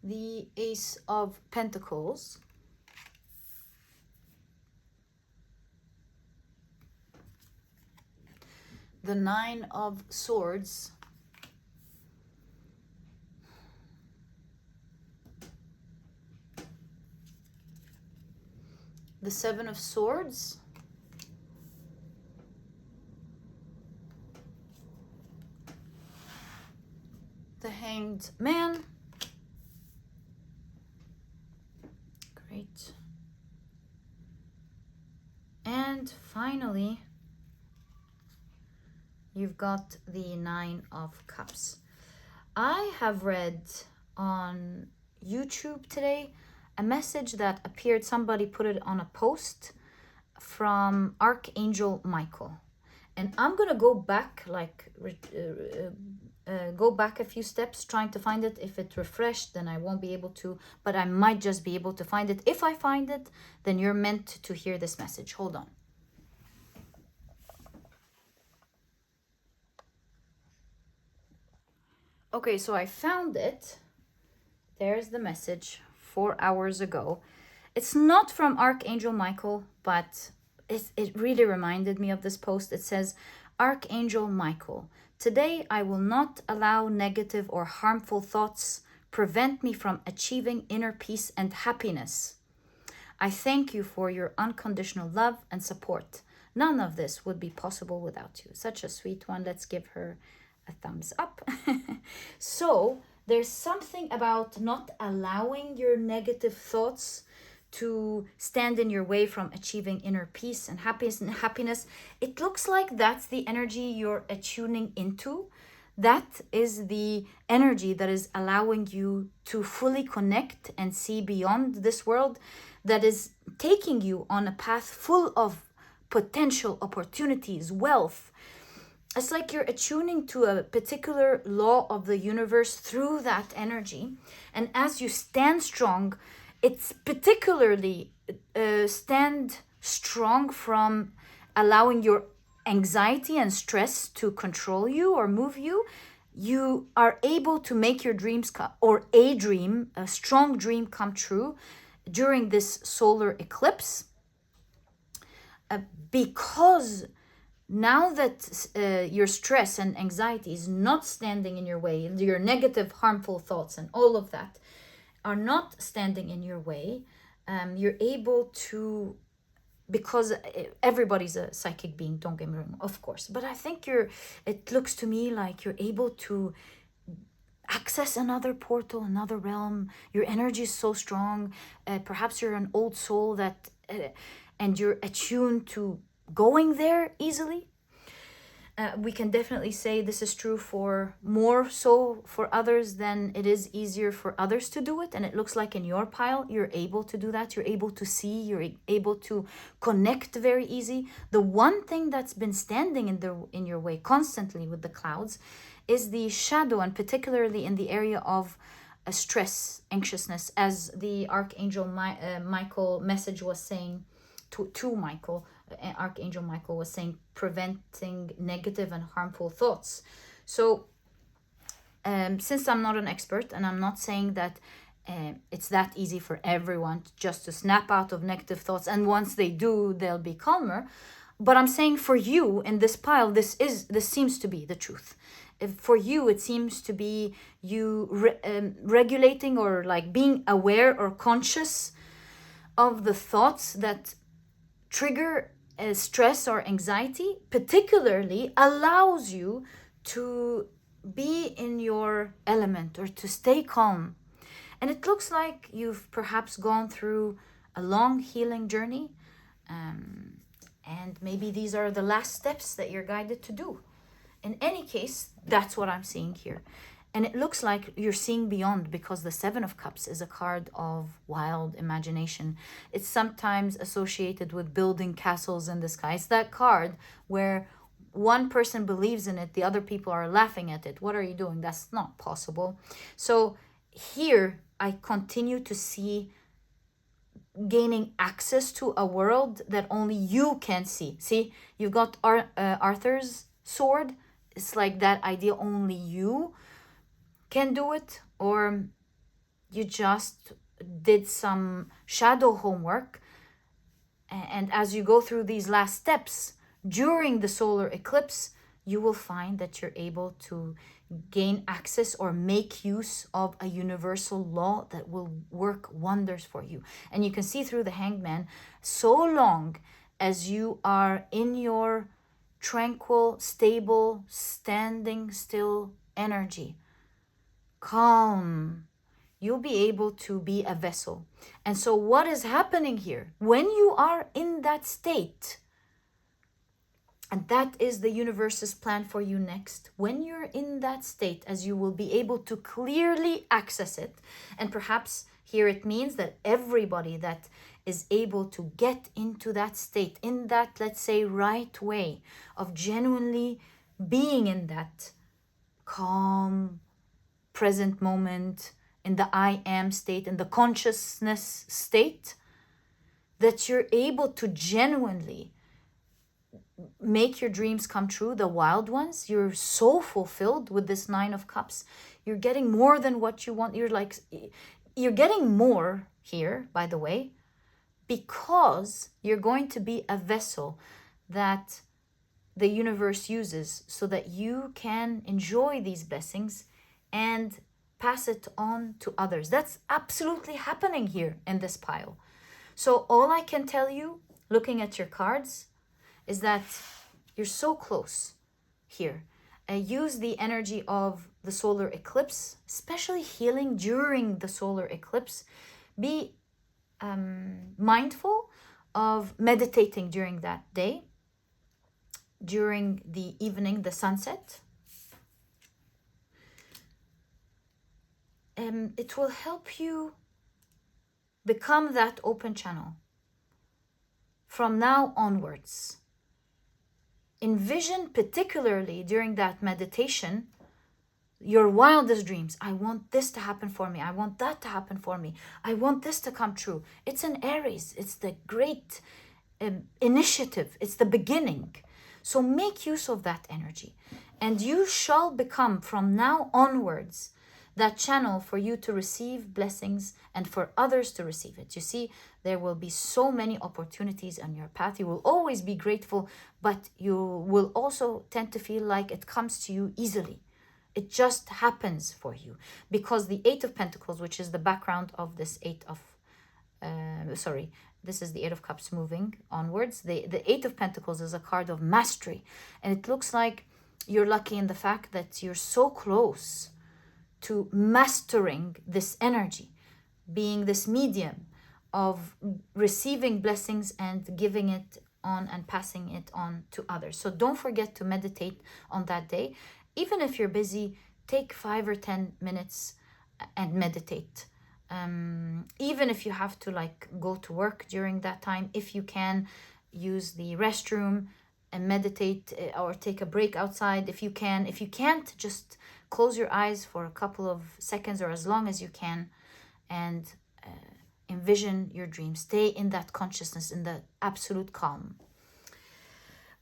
the Ace of Pentacles, the 9 of Swords, the 7 of Swords, the Hanged Man. Great. And finally, you've got the 9 of Cups. I have read on YouTube today a message that appeared, somebody put it on a post from Archangel Michael. And I'm going to go back, go back a few steps trying to find it. If it's refreshed, then I won't be able to, but I might just be able to find it. If I find it, then you're meant to hear this message. Hold on. Okay, so I found it. There's the message 4 hours ago. It's not from Archangel Michael, but it really reminded me of this post. It says, Archangel Michael, today I will not allow negative or harmful thoughts prevent me from achieving inner peace and happiness. I thank you for your unconditional love and support. None of this would be possible without you. Such a sweet one. Let's give her a thumbs up. So there's something about not allowing your negative thoughts to stand in your way from achieving inner peace and happiness. It looks like that's the energy you're attuning into. That is the energy that is allowing you to fully connect and see beyond this world, that is taking you on a path full of potential opportunities, wealth. It's like you're attuning to a particular law of the universe through that energy. And as you stand strong, it's particularly stand strong from allowing your anxiety and stress to control you or move you. You are able to make your dreams a strong dream come true during this solar eclipse, because now that your stress and anxiety is not standing in your way, your negative harmful thoughts and all of that are not standing in your way, you're able to, because everybody's a psychic being, don't get me wrong, of course, but I think it looks to me like you're able to access another portal, another realm. Your energy is so strong. Perhaps you're an old soul that and you're attuned to going there easily. We can definitely say this is true for more so for others than it is easier for others to do it. And it looks like in your pile, you're able to do that. You're able to see, you're able to connect very easy. The one thing that's been standing in your way constantly with the clouds is the shadow, and particularly in the area of stress, anxiousness, as the Archangel Michael message was saying to Michael. Archangel Michael was saying, preventing negative and harmful thoughts. So since I'm not an expert, and I'm not saying that it's that easy for everyone just to snap out of negative thoughts, and once they do, they'll be calmer, but I'm saying for you in this pile, this seems to be the truth. For you, it seems to be you regulating, or like being aware or conscious of the thoughts that trigger stress or anxiety particularly allows you to be in your element or to stay calm. And it looks like you've perhaps gone through a long healing journey, and maybe these are the last steps that you're guided to do. In any case, that's what I'm seeing here. And it looks like you're seeing beyond, because the Seven of Cups is a card of wild imagination. It's sometimes associated with building castles in the sky. It's that card where one person believes in it, the other people are laughing at it. What are you doing? That's not possible. So here I continue to see gaining access to a world that only you can see. See, you've got Arthur's sword. It's like that idea, only you can do it, or you just did some shadow homework. And as you go through these last steps during the solar eclipse, you will find that you're able to gain access or make use of a universal law that will work wonders for you. And you can see through the Hangman, so long as you are in your tranquil, stable, standing still energy, calm, you'll be able to be a vessel. And so what is happening here? When you are in that state, and that is the universe's plan for you next, when you're in that state, as you will be able to clearly access it, and perhaps here it means that everybody that is able to get into that state, in that, let's say, right way of genuinely being in that calm, present moment, in the I am state, in the consciousness state, that you're able to genuinely make your dreams come true, the wild ones. You're so fulfilled with this Nine of Cups. You're getting more than what you want. You're getting more here, by the way, because you're going to be a vessel that the universe uses so that you can enjoy these blessings and pass it on to others. That's absolutely happening here in this pile. So all I can tell you, looking at your cards, is that you're so close here. Use the energy of the solar eclipse, especially healing during the solar eclipse. Be mindful of meditating during that day, during the evening, the sunset. It will help you become that open channel from now onwards. Envision, particularly during that meditation, your wildest dreams. I want this to happen for me. I want that to happen for me. I want this to come true. It's an Aries. It's the great initiative. It's the beginning. So make use of that energy. And you shall become, from now onwards, that channel for you to receive blessings and for others to receive it. You see, there will be so many opportunities on your path. You will always be grateful, but you will also tend to feel like it comes to you easily. It just happens for you, because the Eight of Pentacles, which is the background of this this is the Eight of Cups moving onwards. The Eight of Pentacles is a card of mastery, and it looks like you're lucky in the fact that you're so close to mastering this energy, being this medium of receiving blessings and giving it on and passing it on to others. So don't forget to meditate on that day. Even if you're busy, take 5 or 10 minutes and meditate. Even if you have to go to work during that time, if you can, use the restroom and meditate, or take a break outside if you can. If you can't, just close your eyes for a couple of seconds or as long as you can, and envision your dream. Stay in that consciousness, in the absolute calm.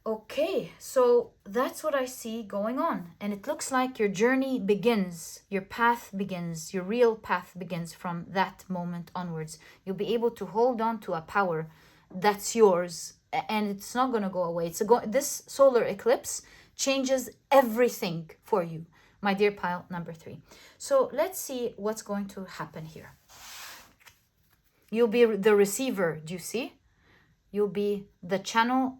Okay, so that's what I see going on. And it looks like your journey begins, your path begins, your real path begins from that moment onwards. You'll be able to hold on to a power that's yours, and it's not going to go away. This solar eclipse changes everything for you, my dear pile number 3. So let's see what's going to happen here. You'll be the receiver, do you see? You'll be the channel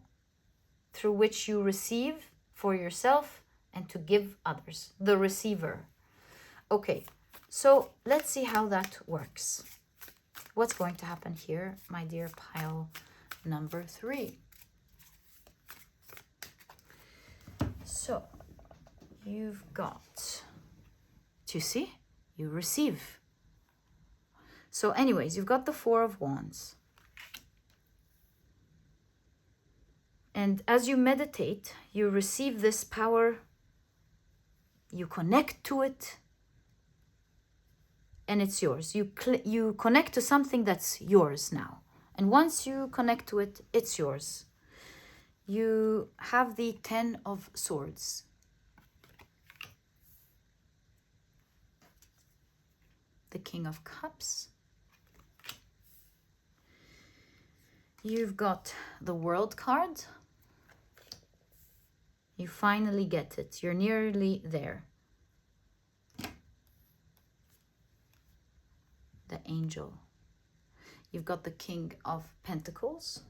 through which you receive for yourself and to give others, the receiver. Okay, so let's see how that works. What's going to happen here, my dear pile number 3? So you've got, do you see? You receive. So anyways, you've got the 4 of Wands. And as you meditate, you receive this power, you connect to it, and it's yours. You connect to something that's yours now. And once you connect to it, it's yours. You have the 10 of Swords. The King of Cups. You've got the World card. You finally get it. You're nearly there. The Angel. You've got the King of Pentacles.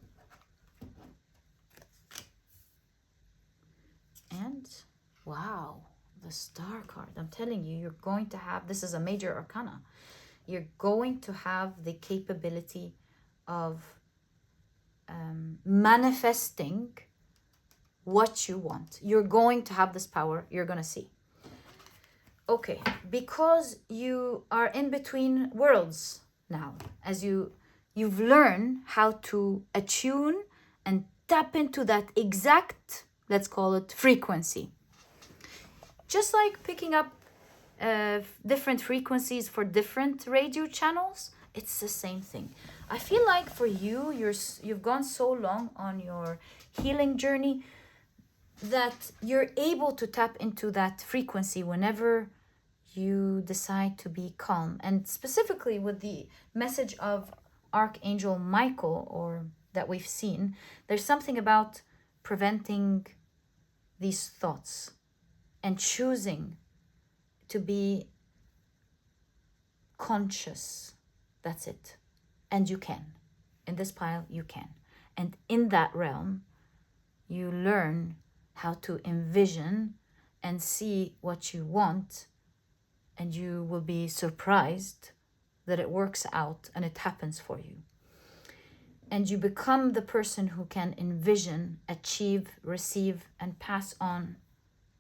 And, wow, the Star card. I'm telling you, you're going to have, this is a major arcana. You're going to have the capability of manifesting what you want. You're going to have this power. You're going to see. Okay, because you are in between worlds now, as you've learned how to attune and tap into that exact, let's call it, frequency. Just like picking up different frequencies for different radio channels, it's the same thing. I feel like for you, you've gone so long on your healing journey that you're able to tap into that frequency whenever you decide to be calm. And specifically with the message of Archangel Michael, or that we've seen, there's something about preventing these thoughts and choosing to be conscious. That's it. And you can. In this pile, you can. And in that realm, you learn how to envision and see what you want, and you will be surprised that it works out and it happens for you. And you become the person who can envision, achieve, receive, and pass on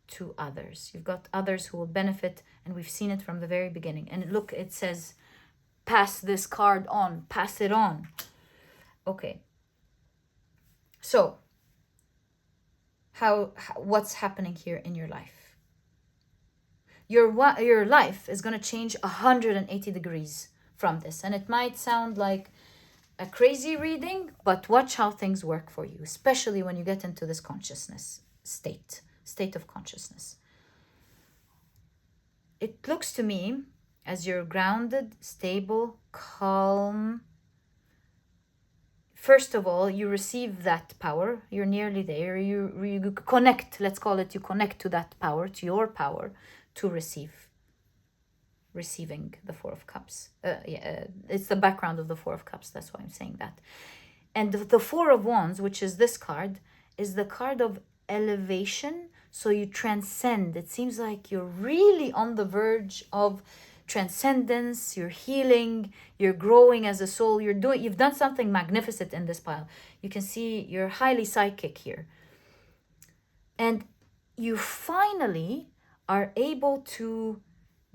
to others. You've got others who will benefit, and we've seen it from the very beginning. And look, it says, pass this card on, pass it on. Okay. So, what's happening here in your life? Your life is going to change 180 degrees from this. And it might sound like a crazy reading, but watch how things work for you, especially when you get into this consciousness state of consciousness. It looks to me as you're grounded, stable, calm. First of all, you receive that power. You're nearly there. You connect, let's call it, you connect to that power, to your power to receiving the 4 of Cups. It's the background of the 4 of Cups. That's why I'm saying that. And the 4 of Wands, which is this card, is the card of elevation. So you transcend. It seems like you're really on the verge of transcendence. You're healing. You're growing as a soul. You've done something magnificent in this pile. You can see you're highly psychic here. And you finally are able to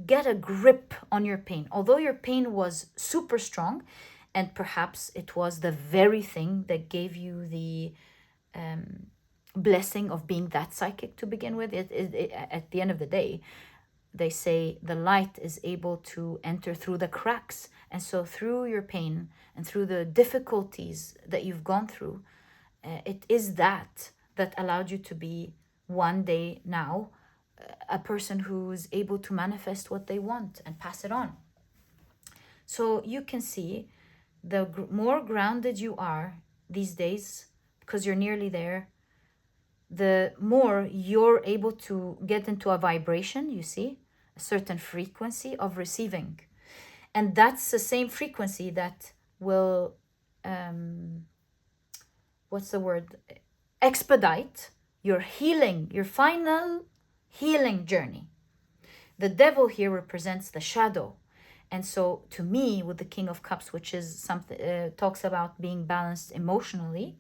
get a grip on your pain. Although your pain was super strong, and perhaps it was the very thing that gave you the blessing of being that psychic to begin with. At the end of the day, they say the light is able to enter through the cracks. And so through your pain and through the difficulties that you've gone through, it is that allowed you to be one day now a person who's able to manifest what they want and pass it on. So you can see the more grounded you are these days, because you're nearly there, the more you're able to get into a vibration, you see, a certain frequency of receiving. And that's the same frequency that will, what's the word? expedite your healing, your final healing journey. The devil here represents the shadow. And so to me, with the King of Cups, which is something, talks about being balanced emotionally,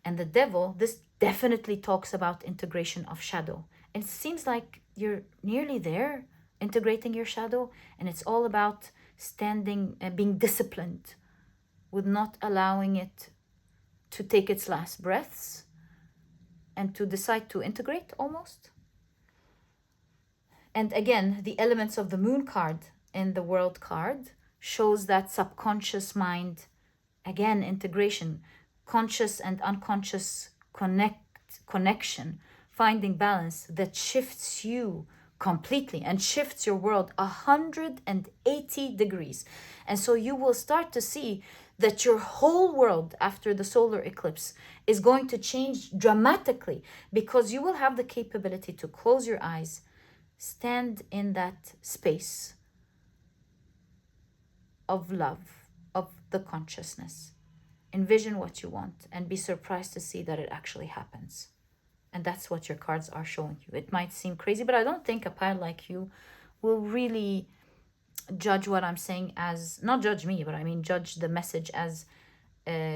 and the devil, this definitely talks about integration of shadow. And it seems like you're nearly there, integrating your shadow, and it's all about standing and being disciplined with not allowing it to take its last breaths and to decide to integrate almost. And again, the elements of the moon card in the world card shows that subconscious mind, again, integration, conscious and unconscious connection, finding balance that shifts you completely and shifts your world 180 degrees. And so you will start to see that your whole world after the solar eclipse is going to change dramatically, because you will have the capability to close your eyes, stand in that space of love, of the consciousness, envision what you want, and be surprised to see that it actually happens. And that's what your cards are showing you. It might seem crazy, but I don't think a pile like you will really judge what I'm saying as, not judge me, but I mean judge the message as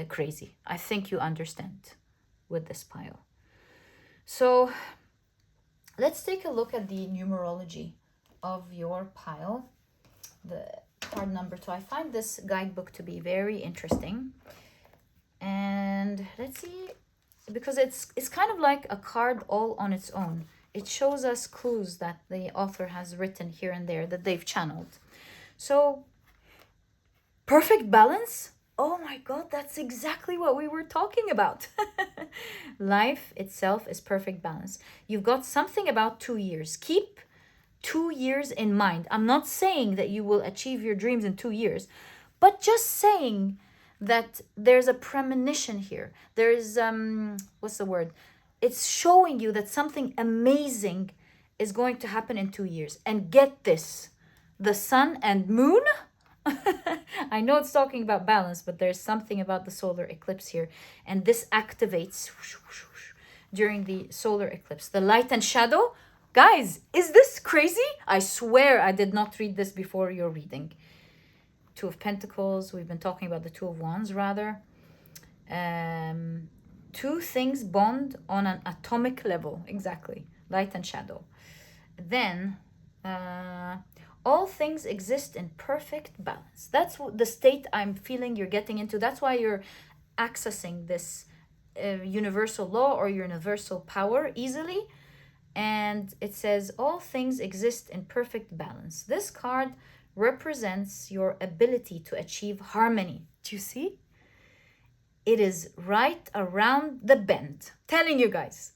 crazy. I think you understand with this pile. So let's take a look at the numerology of your pile, the card number 2. I find this guidebook to be very interesting. And let's see, because it's kind of like a card all on its own. It shows us clues that the author has written here and there that they've channeled. So, perfect balance. Oh my God, that's exactly what we were talking about. Life itself is perfect balance. You've got something about 2 years. Keep 2 years in mind. I'm not saying that you will achieve your dreams in 2 years, but just saying that there's a premonition here. There's, what's the word? It's showing you that something amazing is going to happen in 2 years. And get this, the sun and moon, I know it's talking about balance, but there's something about the solar eclipse here. And this activates during the solar eclipse. The light and shadow. Guys, is this crazy? I swear I did not read this before your reading. Two of Pentacles. We've been talking about the Two of Wands, rather. Two things bond on an atomic level. Exactly. Light and shadow. Then, all things exist in perfect balance. That's the state I'm feeling you're getting into. That's why you're accessing this universal law or universal power easily. And it says, all things exist in perfect balance. This card represents your ability to achieve harmony. Do you see? It is right around the bend. Telling you guys,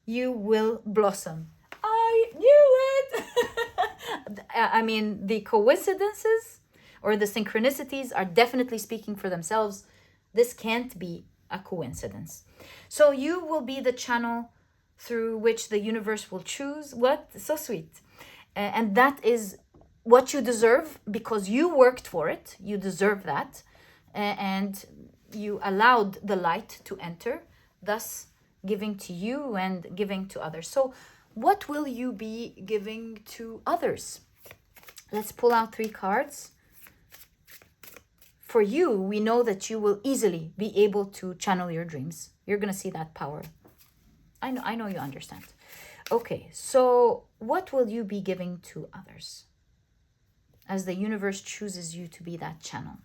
you will blossom. I knew it! I mean, the coincidences or the synchronicities are definitely speaking for themselves. This can't be a coincidence. So you will be the channel through which the universe will choose. What? So sweet. And that is what you deserve, because you worked for it. You deserve that. And you allowed the light to enter, thus giving to you and giving to others. So what will you be giving to others? Let's pull out 3 cards. For you, we know that you will easily be able to channel your dreams. You're going to see that power. I know you understand. Okay, so what will you be giving to others as the universe chooses you to be that channel?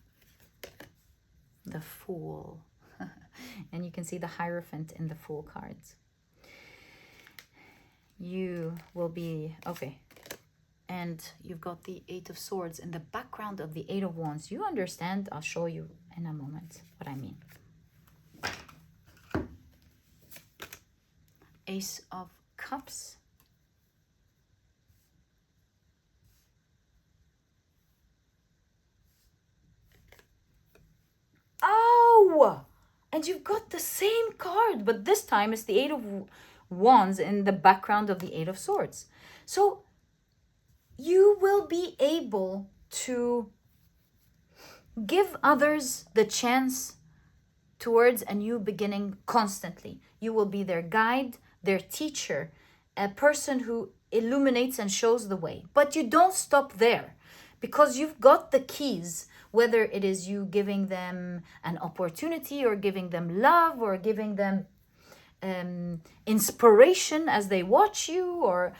The Fool. And you can see the Hierophant in the Fool cards. You will be, okay. And you've got the 8 of Swords in the background of the 8 of Wands. You understand? I'll show you in a moment what I mean. Ace of Cups. Oh! And you've got the same card, but this time it's the 8 of Wands in the background of the 8 of Swords. So you will be able to give others the chance towards a new beginning constantly. You will be their guide, their teacher, a person who illuminates and shows the way. But you don't stop there, because you've got the keys, whether it is you giving them an opportunity or giving them love or giving them inspiration as they watch you, or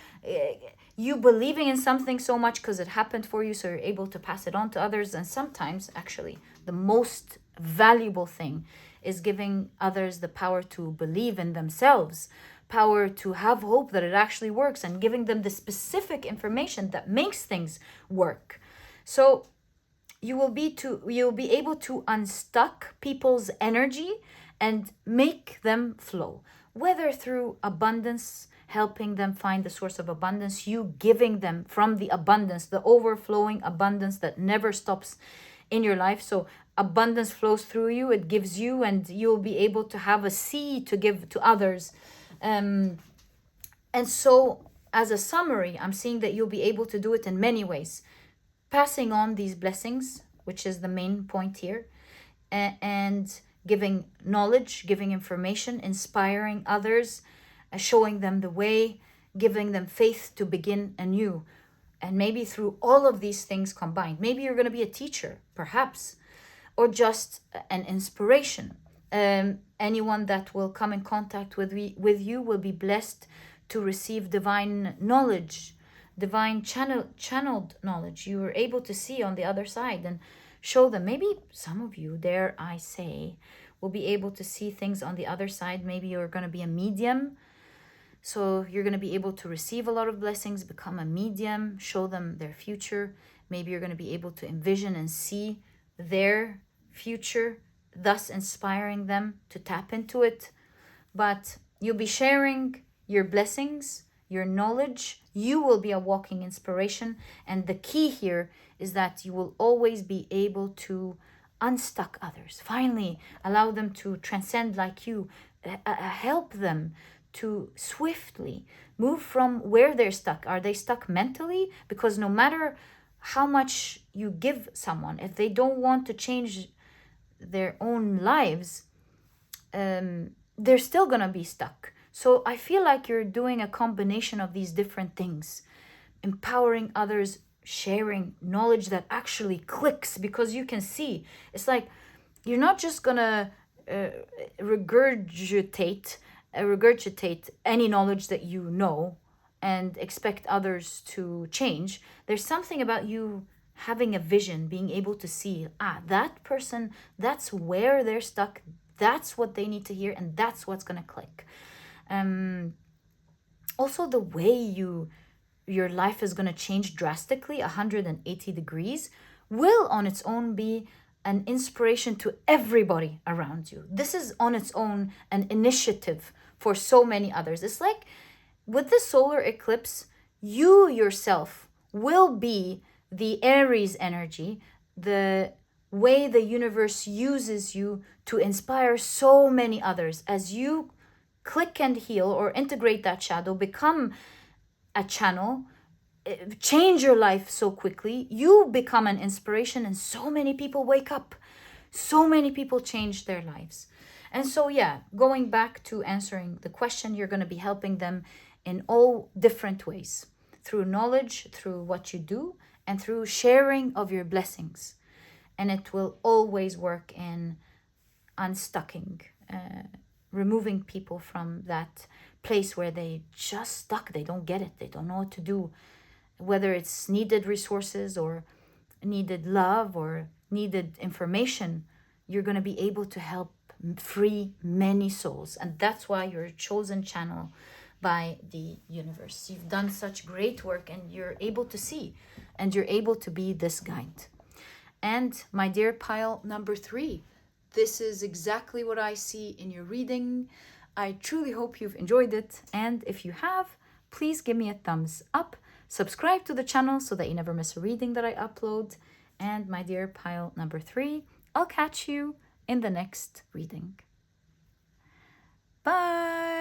you believing in something so much because it happened for you, so you're able to pass it on to others. And sometimes, actually, the most valuable thing is giving others the power to believe in themselves, power to have hope that it actually works, and giving them the specific information that makes things work. So you'll be able to unstuck people's energy and make them flow, whether through abundance, helping them find the source of abundance, you giving them from the abundance, the overflowing abundance that never stops in your life. So abundance flows through you, it gives you, and you'll be able to have a seed to give to others. And so, as a summary, I'm seeing that you'll be able to do it in many ways. Passing on these blessings, which is the main point here, and giving knowledge, giving information, inspiring others, showing them the way, giving them faith to begin anew. And maybe through all of these things combined, maybe you're going to be a teacher, perhaps, or just an inspiration. Anyone that will come in contact with you will be blessed to receive divine knowledge, divine channeled knowledge. You are able to see on the other side and show them. Maybe some of you, dare I say, will be able to see things on the other side. Maybe you're going to be a medium. So you're going to be able to receive a lot of blessings, become a medium, show them their future. Maybe you're going to be able to envision and see their future, thus inspiring them to tap into it. But you'll be sharing your blessings, your knowledge. You will be a walking inspiration. And the key here is that you will always be able to unstuck others. Finally, allow them to transcend like you. Help them to swiftly move from where they're stuck. Are they stuck mentally? Because no matter how much you give someone, if they don't want to change their own lives, they're still gonna be stuck. So I feel like you're doing a combination of these different things, empowering others, sharing knowledge that actually clicks, because you can see it's like you're not just gonna regurgitate any knowledge that you know and expect others to change. There's something about you having a vision, being able to see, that person, that's where they're stuck, that's what they need to hear, and that's what's gonna click. Also, the way your life is going to change drastically 180 degrees will on its own be an inspiration to everybody around you. This is on its own an initiative for so many others. It's like with the solar eclipse, you yourself will be the Aries energy, the way the universe uses you to inspire so many others. As you click and heal or integrate that shadow, become a channel, change your life so quickly, you become an inspiration, and so many people wake up. So many people change their lives. And so, yeah, going back to answering the question, you're going to be helping them in all different ways, through knowledge, through what you do, and through sharing of your blessings. And it will always work in unstucking, removing people from that place where they just stuck. They don't get it. They don't know what to do. Whether it's needed resources or needed love or needed information, you're going to be able to help free many souls. And that's why you're a chosen channel by the universe. You've done such great work, and you're able to see, and you're able to be this guide. And my dear pile number 3, this is exactly what I see in your reading. I truly hope you've enjoyed it. And if you have, please give me a thumbs up. Subscribe to the channel so that you never miss a reading that I upload. And my dear pile number 3, I'll catch you in the next reading. Bye.